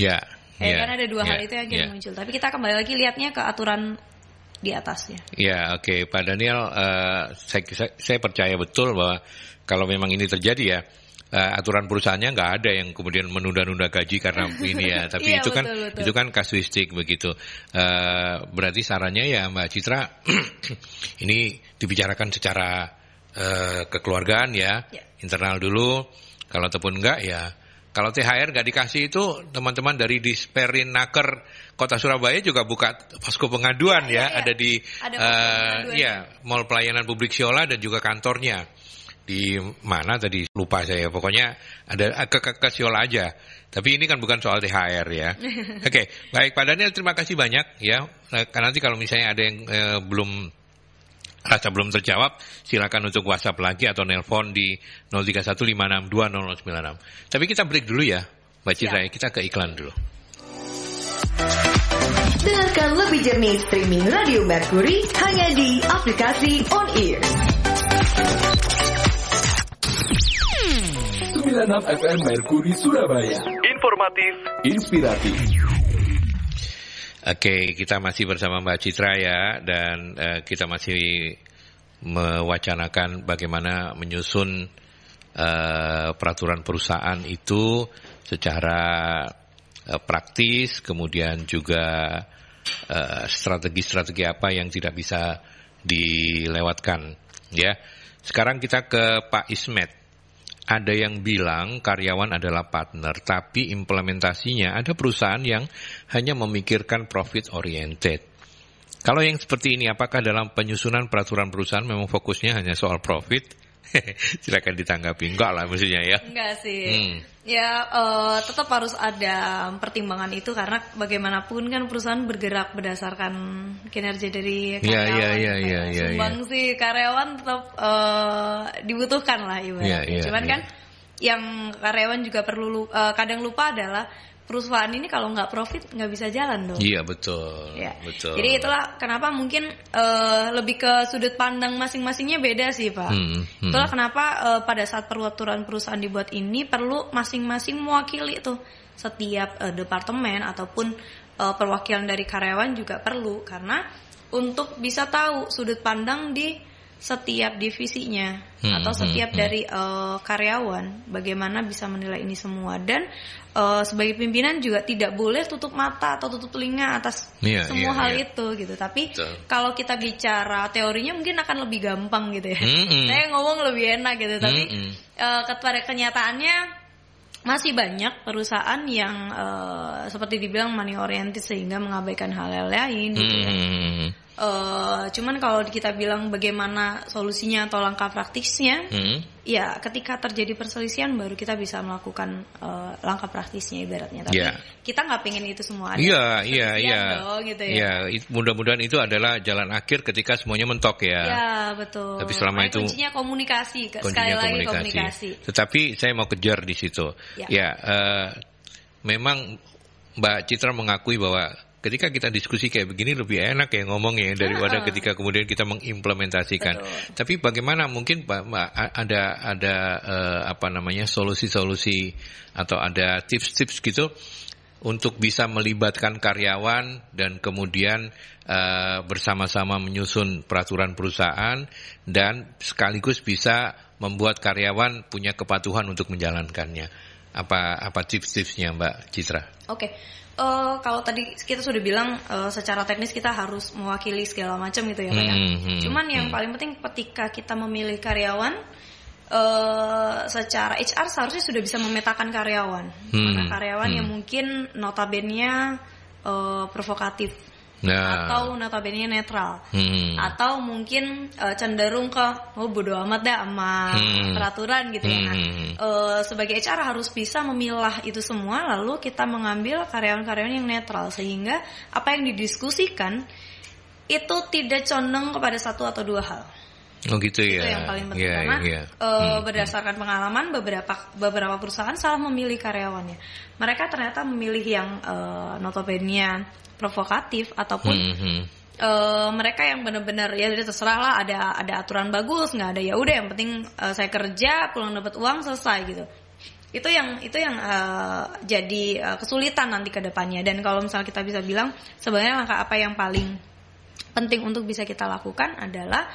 Kan ada dua hal itu yang muncul. Tapi kita kembali lagi lihatnya ke aturan di atasnya. Oke. Pak Daniel, saya percaya betul bahwa kalau memang ini terjadi ya, aturan perusahaannya nggak ada yang kemudian menunda-nunda gaji karena ini ya. Tapi itu kan kasuistik begitu. Berarti sarannya ya Mbak Citra, ini dibicarakan secara kekeluargaan ya, internal dulu. Kalau ataupun enggak ya, kalau THR nggak dikasih itu, teman-teman dari Disperinaker Kota Surabaya juga buka posko pengaduan ada di Mall Pelayanan Publik Siola dan juga kantornya di mana tadi lupa saya, pokoknya ada ke Siola aja. Tapi ini kan bukan soal THR ya. Oke, baik Pak Daniel, terima kasih banyak ya. Nanti kalau misalnya ada yang belum terjawab, silakan untuk WhatsApp lagi atau nelpon di 0315620096. Tapi kita break dulu ya, Mbak Citra. Kita ke iklan dulu. Dengarkan lebih jernih streaming Radio Mercury hanya di aplikasi On Ear. 96 FM Mercury Surabaya. Informatif, inspiratif. Oke, kita masih bersama Mbak Citra ya, dan kita masih mewacanakan bagaimana menyusun peraturan perusahaan itu secara praktis, kemudian juga strategi-strategi apa yang tidak bisa dilewatkan ya. Sekarang kita ke Pak Ismet. Ada yang bilang karyawan adalah partner, tapi implementasinya ada perusahaan yang hanya memikirkan profit oriented. Kalau yang seperti ini, apakah dalam penyusunan peraturan perusahaan memang fokusnya hanya soal profit? Silakan ditanggapi. Enggak lah maksudnya ya. Enggak sih. Ya tetap harus ada pertimbangan itu, karena bagaimanapun kan perusahaan bergerak berdasarkan kinerja dari karyawan. Sumbangsi karyawan tetap dibutuhkan lah ibaratnya. Cuman kan yang karyawan juga perlu kadang lupa adalah perusahaan ini kalau nggak profit nggak bisa jalan dong. Iya betul. Ya. Betul. Jadi itulah kenapa mungkin lebih ke sudut pandang masing-masingnya beda sih Pak. Itulah kenapa pada saat peraturan perusahaan dibuat ini perlu masing-masing mewakili tuh setiap departemen ataupun perwakilan dari karyawan juga perlu, karena untuk bisa tahu sudut pandang di setiap divisinya atau setiap dari karyawan bagaimana bisa menilai ini semua. Dan sebagai pimpinan juga tidak boleh tutup mata atau tutup telinga atas semua hal itu gitu. Tapi kalau kita bicara teorinya mungkin akan lebih gampang gitu ya. Saya ngomong lebih enak gitu, tapi pada kenyataannya masih banyak perusahaan yang seperti dibilang money oriented sehingga mengabaikan hal-hal lain gitu ya. Cuman kalau kita bilang bagaimana solusinya atau langkah praktisnya, ya ketika terjadi perselisihan baru kita bisa melakukan langkah praktisnya ibaratnya. Tapi kita nggak pengen itu semua ada. Iya. Dong, gitu ya. Mudah-mudahan itu adalah jalan akhir ketika semuanya mentok ya. Iya betul. Tapi selama itu kuncinya komunikasi. Sekali lagi komunikasi. Tetapi saya mau kejar di situ. Memang Mbak Citra mengakui bahwa ketika kita diskusi kayak begini lebih enak ya ngomongnya daripada ketika kemudian kita mengimplementasikan. Betul. Tapi bagaimana mungkin ada solusi-solusi atau ada tips-tips gitu untuk bisa melibatkan karyawan dan kemudian bersama-sama menyusun peraturan perusahaan dan sekaligus bisa membuat karyawan punya kepatuhan untuk menjalankannya. Apa tips-tipsnya Mbak Citra? Oke. Kalau tadi kita sudah bilang secara teknis kita harus mewakili segala macam gitu ya Pak ya. Cuman yang paling penting ketika kita memilih karyawan, secara HR seharusnya sudah bisa memetakan karyawan. Mana karyawan yang mungkin notabene-nya provokatif, atau notabene netral, atau mungkin cenderung ke bodo amat dah sama peraturan gitu ya. Sebagai HR harus bisa memilah itu semua, lalu kita mengambil karyawan-karyawan yang netral sehingga apa yang didiskusikan itu tidak condong kepada satu atau dua hal. Oh gitu ya. Itu yang paling penting karena berdasarkan pengalaman beberapa perusahaan salah memilih karyawannya. Mereka ternyata memilih yang notabene provokatif ataupun mereka yang benar-benar ya terserah lah, ada aturan bagus nggak ada ya udah yang penting saya kerja pulang dapat uang selesai gitu. Itu yang jadi kesulitan nanti ke depannya. Dan kalau misalnya kita bisa bilang sebenarnya langkah apa yang paling penting untuk bisa kita lakukan adalah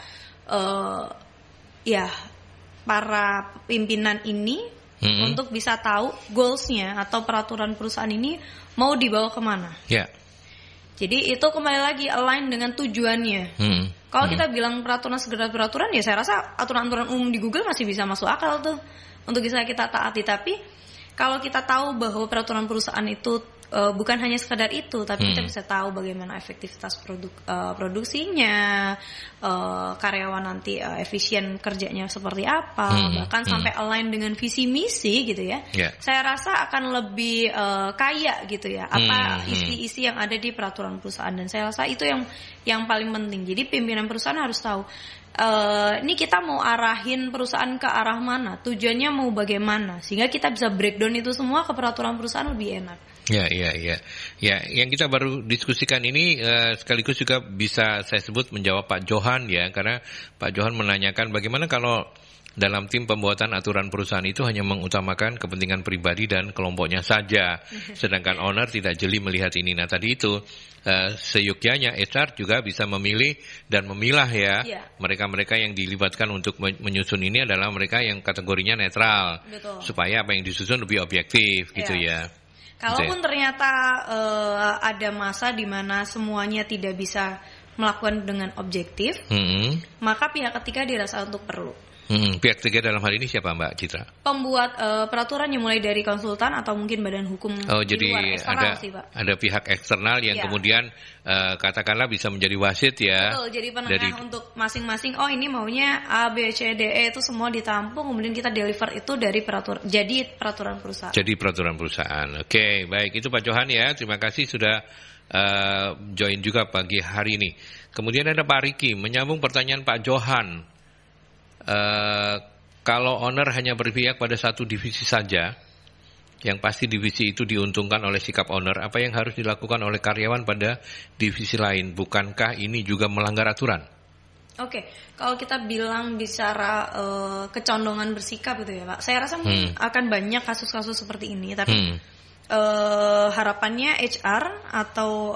para pimpinan ini untuk bisa tahu goalsnya atau peraturan perusahaan ini mau dibawa kemana. Jadi itu kembali lagi align dengan tujuannya. Kalau kita bilang peraturan sekedar peraturan, ya saya rasa aturan-aturan umum di Google masih bisa masuk akal tuh untuk bisa kita taati. Tapi kalau kita tahu bahwa peraturan perusahaan itu bukan hanya sekedar itu, tapi kita bisa tahu bagaimana efektivitas produksinya, karyawan nanti efisien kerjanya seperti apa, bahkan sampai align dengan visi misi gitu ya. Saya rasa akan lebih kaya gitu ya, apa isi-isi yang ada di peraturan perusahaan, dan saya rasa itu yang paling penting. Jadi pimpinan perusahaan harus tahu ini kita mau arahin perusahaan ke arah mana, tujuannya mau bagaimana, sehingga kita bisa breakdown itu semua ke peraturan perusahaan lebih enak. Ya, yang kita baru diskusikan ini sekaligus juga bisa saya sebut menjawab Pak Johan ya, karena Pak Johan menanyakan bagaimana kalau dalam tim pembuatan aturan perusahaan itu hanya mengutamakan kepentingan pribadi dan kelompoknya saja, sedangkan owner tidak jeli melihat ini. Nah tadi itu seyogyanya HR juga bisa memilih dan memilah ya. Mereka-mereka yang dilibatkan untuk menyusun ini adalah mereka yang kategorinya netral. Betul. Supaya apa yang disusun lebih objektif gitu ya. Kalaupun ternyata ada masa di mana semuanya tidak bisa melakukan dengan objektif, maka pihak ketiga dirasa untuk perlu. Pihak ketiga dalam hal ini siapa Mbak Citra? Pembuat peraturannya mulai dari konsultan atau mungkin badan hukum di luar eksternal sih Pak. Ada pihak eksternal yang kemudian katakanlah bisa menjadi wasit ya. Betul, jadi penengah untuk masing-masing. Oh ini maunya A, B, C, D, E itu semua ditampung, kemudian kita deliver itu dari peraturan perusahaan. Jadi peraturan perusahaan. Oke, baik itu Pak Johan ya. Terima kasih sudah join juga pagi hari ini. Kemudian ada Pak Riki menyambung pertanyaan Pak Johan. Kalau owner hanya berpihak pada satu divisi saja, yang pasti divisi itu diuntungkan oleh sikap owner. Apa yang harus dilakukan oleh karyawan pada divisi lain? Bukankah ini juga melanggar aturan? Oke, kalau kita bilang bicara kecondongan bersikap gitu ya Pak, saya rasa akan banyak kasus-kasus seperti ini. Tapi harapannya HR atau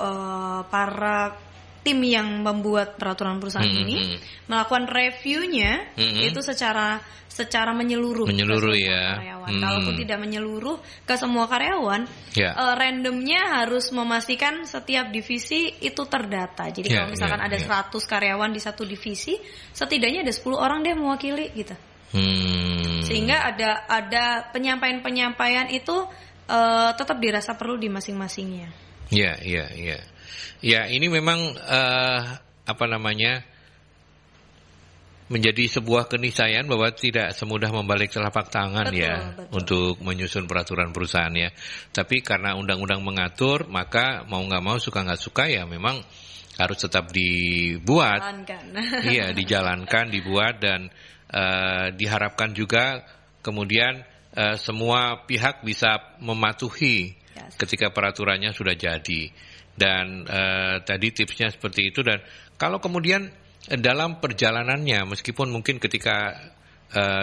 para tim yang membuat peraturan perusahaan ini melakukan reviewnya itu secara menyeluruh ya karyawan. Kalaupun tidak menyeluruh ke semua karyawan, randomnya harus memastikan setiap divisi itu terdata. Jadi kalau misalkan ada 100 karyawan di satu divisi, setidaknya ada 10 orang deh mewakili gitu. Sehingga ada penyampaian itu tetap dirasa perlu di masing-masingnya. Ya, ini memang menjadi sebuah keniscayaan bahwa tidak semudah membalik telapak tangan betul. Untuk menyusun peraturan perusahaan ya. Tapi karena undang-undang mengatur, maka mau nggak mau suka nggak suka ya memang harus tetap dibuat. Dijalankan, dibuat dan diharapkan juga kemudian semua pihak bisa mematuhi ketika peraturannya sudah jadi. Dan tadi tipsnya seperti itu. Dan kalau kemudian dalam perjalanannya, meskipun mungkin ketika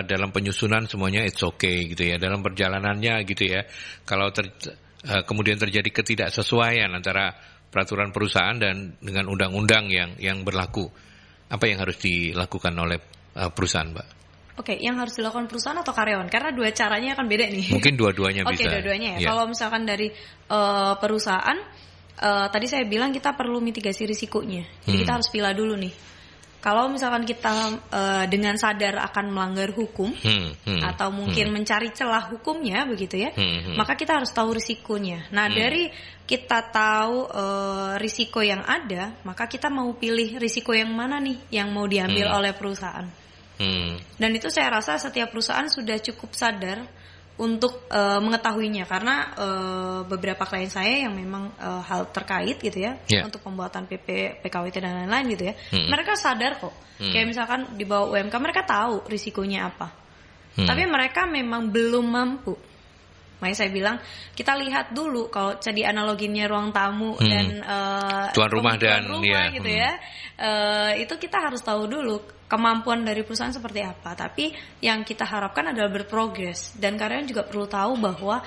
dalam penyusunan semuanya it's okay gitu ya, dalam perjalanannya gitu ya, kalau kemudian terjadi ketidaksesuaian antara peraturan perusahaan dan dengan undang-undang yang berlaku, apa yang harus dilakukan oleh perusahaan, Mbak? Oke, yang harus dilakukan perusahaan atau karyawan? Karena dua caranya akan beda nih. Mungkin dua-duanya bisa. Oke, dua-duanya ya. Kalau misalkan dari perusahaan, tadi saya bilang kita perlu mitigasi risikonya. Jadi kita harus pilih dulu nih. Kalau misalkan kita dengan sadar akan melanggar hukum atau mungkin mencari celah hukumnya begitu ya, maka kita harus tahu risikonya. Nah dari kita tahu risiko yang ada, maka kita mau pilih risiko yang mana nih yang mau diambil oleh perusahaan. Dan itu saya rasa setiap perusahaan sudah cukup sadar untuk mengetahuinya, karena beberapa klien saya yang memang hal terkait gitu ya, untuk pembuatan PP, PKWT dan lain-lain gitu ya, mereka sadar kok. Kayak misalkan di bawah UMK mereka tahu risikonya apa, tapi mereka memang belum mampu. Makanya saya bilang kita lihat dulu, kalau jadi analoginya ruang tamu dan tuan rumah dan gitu ya, itu kita harus tahu dulu kemampuan dari perusahaan seperti apa. Tapi yang kita harapkan adalah berprogres, dan karyawan juga perlu tahu bahwa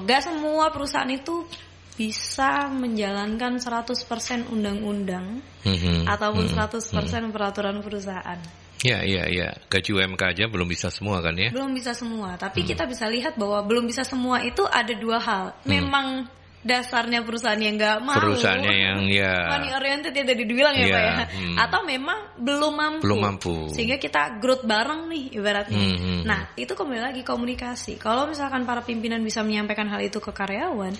gak semua perusahaan itu bisa menjalankan 100% undang-undang ataupun 100% peraturan perusahaan. Ya. Gaji UMK aja belum bisa semua kan ya? Belum bisa semua, tapi kita bisa lihat bahwa belum bisa semua itu ada dua hal. Memang dasarnya perusahaan yang nggak mau, perusahaannya yang money oriented ya tadi dibilang ya Pak ya, atau memang belum mampu, sehingga kita growth bareng nih ibaratnya. Nah itu kembali lagi komunikasi. Kalau misalkan para pimpinan bisa menyampaikan hal itu ke karyawan,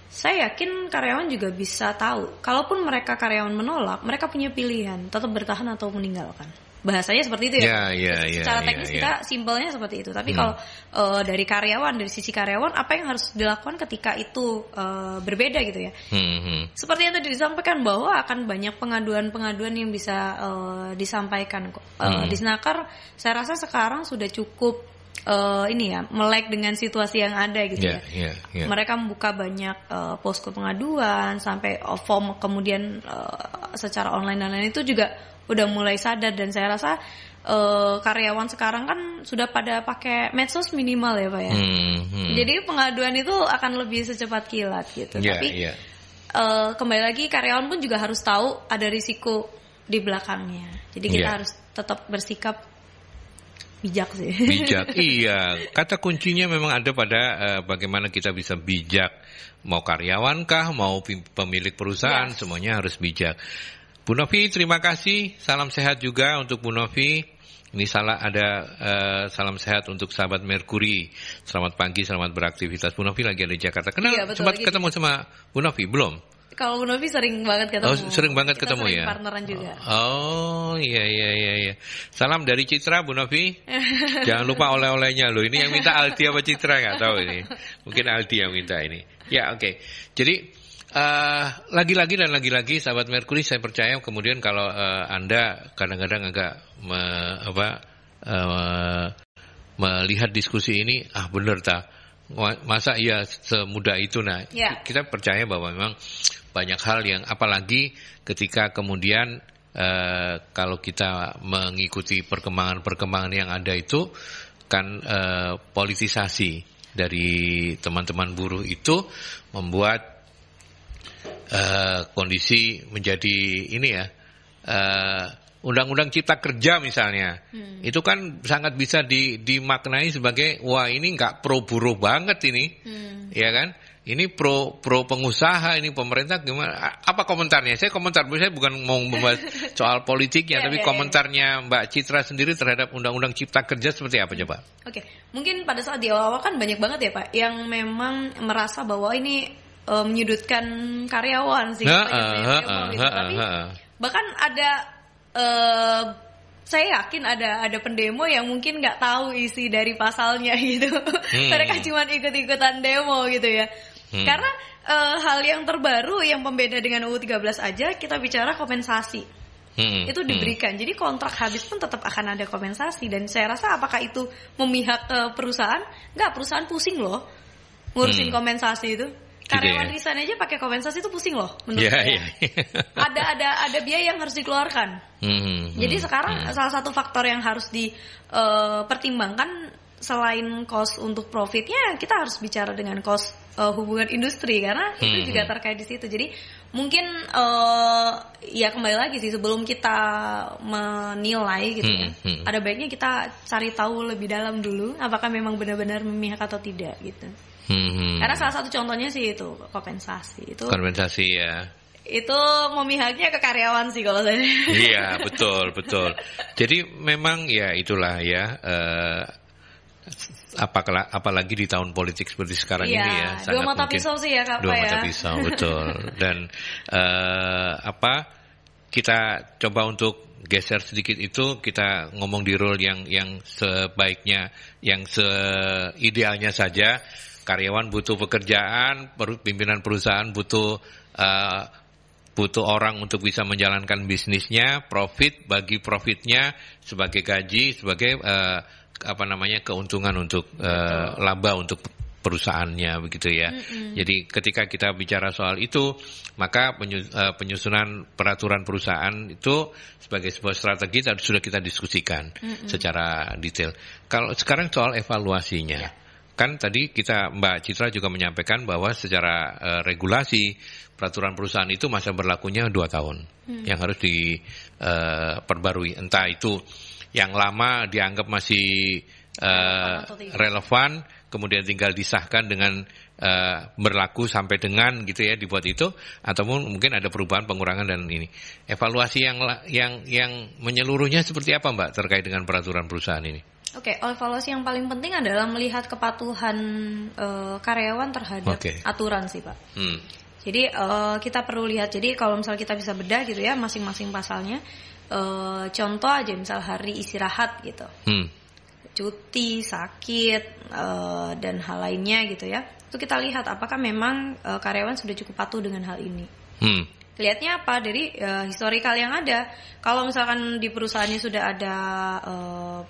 saya yakin karyawan juga bisa tahu. Kalaupun mereka karyawan menolak, mereka punya pilihan tetap bertahan atau meninggalkan. Bahasanya seperti itu ya. Secara teknis kita simpelnya seperti itu. Tapi kalau dari karyawan, dari sisi karyawan, apa yang harus dilakukan ketika itu berbeda gitu ya. Seperti yang tadi disampaikan bahwa akan banyak pengaduan-pengaduan yang bisa disampaikan kok. Di Snaker saya rasa sekarang sudah cukup melek dengan situasi yang ada gitu ya. Mereka membuka banyak posko pengaduan sampai form, kemudian secara online dan lain itu juga udah mulai sadar, dan saya rasa karyawan sekarang kan sudah pada pakai medsos minimal ya Pak ya. Jadi pengaduan itu akan lebih secepat kilat gitu. Tapi kembali lagi karyawan pun juga harus tahu ada risiko di belakangnya. Jadi kita harus tetap bersikap bijak sih. Bijak, iya. Kata kuncinya memang ada pada bagaimana kita bisa bijak. Mau karyawan kah, mau pemilik perusahaan, semuanya harus bijak. Bu Novi, terima kasih. Salam sehat juga untuk Bu Novi. Ini salam sehat untuk sahabat Merkuri. Selamat pagi, selamat beraktivitas. Bu Novi lagi ada di Jakarta. Sempat ketemu sama Bu Novi belum? Kalau Bu Novi sering banget ketemu. Oh, sering banget ketemu ya. Partneran juga. Oh, iya. Salam dari Citra, Bu Novi. Jangan lupa oleh-olehnya loh. Ini yang minta Aldi apa Citra nggak tahu ini. Mungkin Aldi yang minta ini. Ya, oke. Jadi lagi-lagi sahabat Merkuri, saya percaya kemudian kalau Anda kadang-kadang agak melihat diskusi ini, bener tak Masa iya semudah itu? Nah, kita percaya bahwa memang banyak hal yang, apalagi ketika kemudian kalau kita mengikuti perkembangan yang ada itu kan, politisasi dari teman-teman buruh itu membuat kondisi menjadi ini ya, Undang-Undang Cipta Kerja misalnya, itu kan sangat bisa dimaknai sebagai wah ini nggak pro buruh banget ini, ya kan? Ini pro pengusaha, ini pemerintah gimana? Apa komentarnya? Saya bukan mau membahas soal politiknya, tapi komentarnya Mbak Citra sendiri terhadap Undang-Undang Cipta Kerja seperti apa coba? Oke, mungkin pada saat di awal kan banyak banget ya Pak yang memang merasa bahwa ini menyudutkan karyawan sih, tapi bahkan ada saya yakin ada pendemo yang mungkin nggak tahu isi dari pasalnya gitu. Mereka cuma ikut-ikutan demo gitu ya. Karena hal yang terbaru yang pembeda dengan UU 13 aja kita bicara kompensasi. Itu diberikan. Jadi kontrak habis pun tetap akan ada kompensasi, dan saya rasa apakah itu memihak perusahaan? Enggak, perusahaan pusing loh ngurusin kompensasi itu. Karyawan resign aja pakai kompensasi itu pusing loh menurut saya. Ada biaya yang harus dikeluarkan. Jadi sekarang salah satu faktor yang harus dipertimbangkan selain cost untuk profitnya, kita harus bicara dengan cost hubungan industri, karena itu juga terkait di situ. Jadi mungkin ya kembali lagi sih, sebelum kita menilai gitu ya, ada baiknya kita cari tahu lebih dalam dulu apakah memang benar-benar memihak atau tidak gitu. Karena salah satu contohnya sih itu kompensasi ya. Itu memihaknya ke karyawan sih kalau saya. Iya, betul. Jadi memang ya itulah ya, apalagi di tahun politik seperti sekarang ini ya, sangat dua mata pisau sih ya Kak. Dua mata pisau, betul. Dan kita coba untuk geser sedikit itu, kita ngomong di role yang sebaiknya, yang seidealnya saja. Karyawan butuh pekerjaan, pimpinan perusahaan butuh orang untuk bisa menjalankan bisnisnya, bagi profitnya sebagai gaji, sebagai keuntungan untuk laba untuk perusahaannya, begitu ya. Jadi ketika kita bicara soal itu, maka penyusunan peraturan perusahaan itu sebagai sebuah strategi sudah kita diskusikan secara detail. Kalau sekarang soal evaluasinya. Kan tadi Mbak Citra juga menyampaikan bahwa secara regulasi peraturan perusahaan itu masa berlakunya 2 tahun yang harus diperbarui. Entah itu yang lama dianggap masih relevan, kemudian tinggal disahkan dengan berlaku sampai dengan gitu ya, dibuat itu, ataupun mungkin ada perubahan, pengurangan dan ini. Evaluasi yang menyeluruhnya seperti apa Mbak terkait dengan peraturan perusahaan ini? Oke, evaluasi yang paling penting adalah melihat kepatuhan karyawan terhadap aturan sih Pak. Jadi kita perlu lihat, jadi kalau misalnya kita bisa bedah gitu ya masing-masing pasalnya, contoh aja misal hari istirahat gitu, cuti, sakit, dan hal lainnya gitu ya, itu kita lihat apakah memang karyawan sudah cukup patuh dengan hal ini. Lihatnya apa? Dari historikal yang ada. Kalau misalkan di perusahaannya sudah ada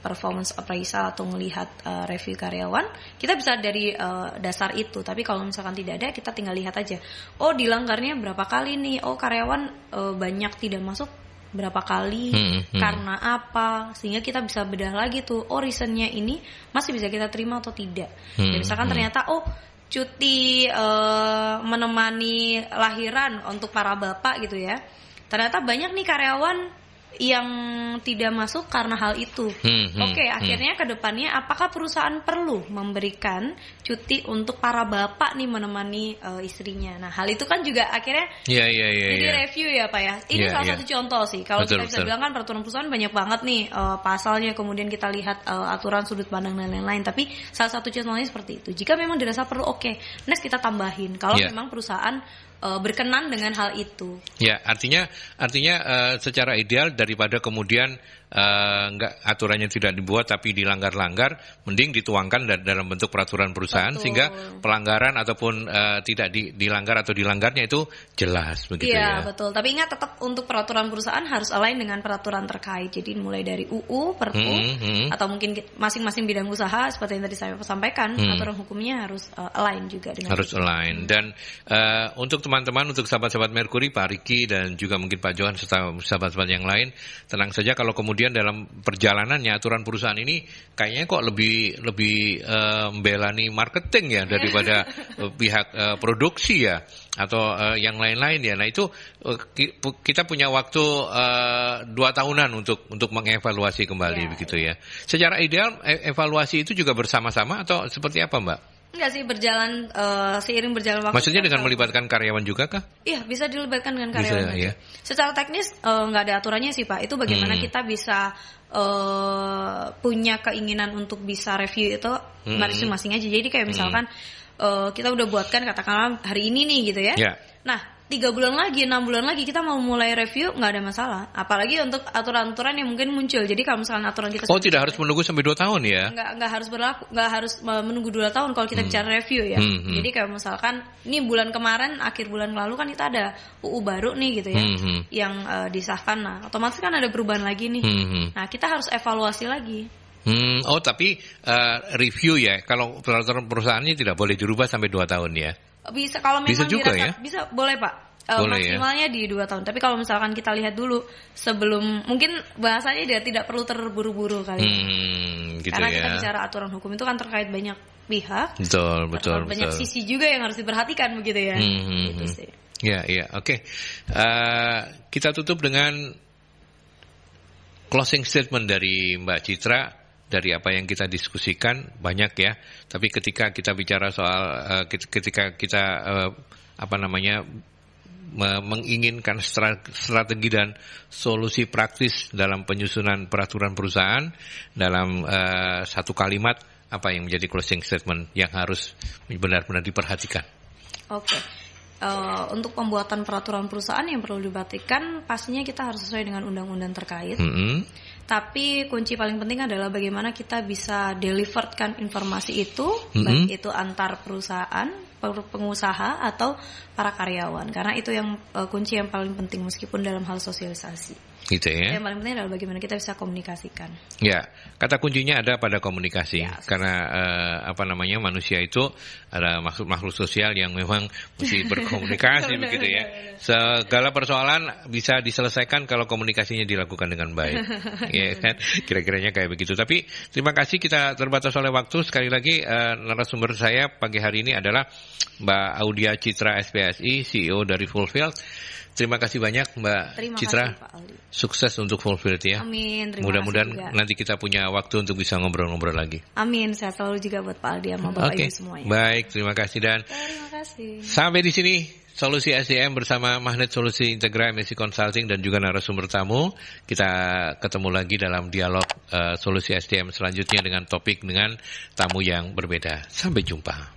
performance appraisal atau melihat review karyawan, kita bisa dari dasar itu. Tapi kalau misalkan tidak ada, kita tinggal lihat aja. Oh, dilanggarnya berapa kali nih? Oh, karyawan banyak tidak masuk berapa kali, karena apa? Sehingga kita bisa bedah lagi tuh. Oh, reasonnya ini masih bisa kita terima atau tidak. Dan misalkan ternyata cuti menemani lahiran untuk para bapak gitu ya, ternyata banyak nih karyawan yang tidak masuk karena hal itu. Akhirnya ke depannya apakah perusahaan perlu memberikan cuti untuk para bapak nih menemani istrinya. Nah, hal itu kan juga akhirnya jadi review ya Pak ya. Ini salah satu contoh sih. Kalau kita bisa bilang kan peraturan perusahaan banyak banget nih pasalnya, kemudian kita lihat aturan, sudut pandang dan lain-lain. Tapi salah satu contohnya seperti itu. Jika memang dirasa perlu, next kita tambahin. Kalau memang perusahaan berkenan dengan hal itu. Ya, artinya secara ideal daripada kemudian enggak aturannya tidak dibuat tapi dilanggar-langgar, mending dituangkan dalam bentuk peraturan perusahaan. Betul. Sehingga pelanggaran ataupun tidak dilanggar atau dilanggarnya itu jelas begitu ya. Iya, betul. Tapi ingat tetap untuk peraturan perusahaan harus align dengan peraturan terkait. Jadi mulai dari UU, Perpu, atau mungkin masing-masing bidang usaha seperti yang tadi saya sampaikan, aturan hukumnya harus align juga dengan harus align. Dan untuk teman-teman, untuk sahabat-sahabat Mercury, Pak Riki dan juga mungkin Pak Johan serta sahabat-sahabat yang lain, tenang saja kalau kemudian dalam perjalanannya aturan perusahaan ini kayaknya kok lebih membelani marketing ya daripada pihak produksi ya atau yang lain-lain ya. Nah itu kita punya waktu 2 tahunan untuk mengevaluasi kembali begitu ya. Secara ideal evaluasi itu juga bersama-sama atau seperti apa Mbak? Enggak sih, seiring berjalan waktu. Maksudnya dengan melibatkan karyawan juga kah? Iya, bisa dilibatkan dengan karyawan. Bisa, ya. Secara teknis nggak ada aturannya sih Pak. Itu bagaimana kita bisa punya keinginan untuk bisa review itu masing-masing aja. Jadi kayak misalkan kita udah buatkan katakanlah hari ini nih gitu ya. Yeah. Nah 3 bulan lagi, 6 bulan lagi kita mau mulai review, nggak ada masalah. Apalagi untuk aturan-aturan yang mungkin muncul. Jadi kalau misalnya aturan kita tidak harus menunggu sampai 2 tahun ya? Nggak harus berlaku, nggak harus menunggu 2 tahun kalau kita bicara review ya. Jadi kalau misalkan ini bulan kemarin, akhir bulan lalu kan kita ada UU baru nih gitu ya, yang disahkan. Nah otomatis kan ada perubahan lagi nih. Nah kita harus evaluasi lagi. Tapi review ya, kalau peraturan perusahaannya tidak boleh dirubah sampai 2 tahun ya? Bisa kalau memang bisa juga ya? Bisa, boleh Pak. Maksimalnya ya? Di 2 tahun. Tapi kalau misalkan kita lihat dulu sebelum, mungkin bahasanya dia tidak perlu terburu-buru kali. Gitu karena kita bicara aturan hukum itu kan terkait banyak pihak. Betul. Banyak sisi juga yang harus diperhatikan begitu ya. Gitu sih. Ya, oke. Kita tutup dengan closing statement dari Mbak Citra. Dari apa yang kita diskusikan banyak ya, tapi ketika kita bicara soal ketika kita menginginkan strategi dan solusi praktis dalam penyusunan peraturan perusahaan dalam satu kalimat, apa yang menjadi closing statement yang harus benar-benar diperhatikan? Oke. Untuk pembuatan peraturan perusahaan yang perlu diperhatikan pastinya kita harus sesuai dengan undang-undang terkait. Tapi kunci paling penting adalah bagaimana kita bisa deliverkan informasi itu, baik itu antar perusahaan, pengusaha atau para karyawan. Karena itu yang kunci yang paling penting meskipun dalam hal sosialisasi. Gitu ya. Yang paling penting adalah bagaimana kita bisa komunikasikan. Ya, kata kuncinya ada pada komunikasi. Ya, karena manusia itu ada makhluk sosial yang memang mesti berkomunikasi begitu ya. Segala persoalan bisa diselesaikan kalau komunikasinya dilakukan dengan baik. Ya kan, kira-kiranya kayak begitu. Tapi terima kasih, kita terbatas oleh waktu. Sekali lagi narasumber saya pagi hari ini adalah Mbak Audia Citra SPSI, CEO dari Fulfilled. Terima kasih banyak Mbak Citra. Kasih, Pak Aldi. Sukses untuk Fulfilled ya. Amin. Mudah-mudahan nanti kita punya waktu untuk bisa ngobrol-ngobrol lagi. Amin. Sehat selalu juga buat Pak Aldi sama Bapak Ibu semuanya. Baik, terima kasih dan terima kasih. Sampai di sini Solusi SDM bersama Magnet Solusi Integra MSC Consulting dan juga narasumber tamu. Kita ketemu lagi dalam dialog Solusi SDM selanjutnya dengan topik dengan tamu yang berbeda. Sampai jumpa.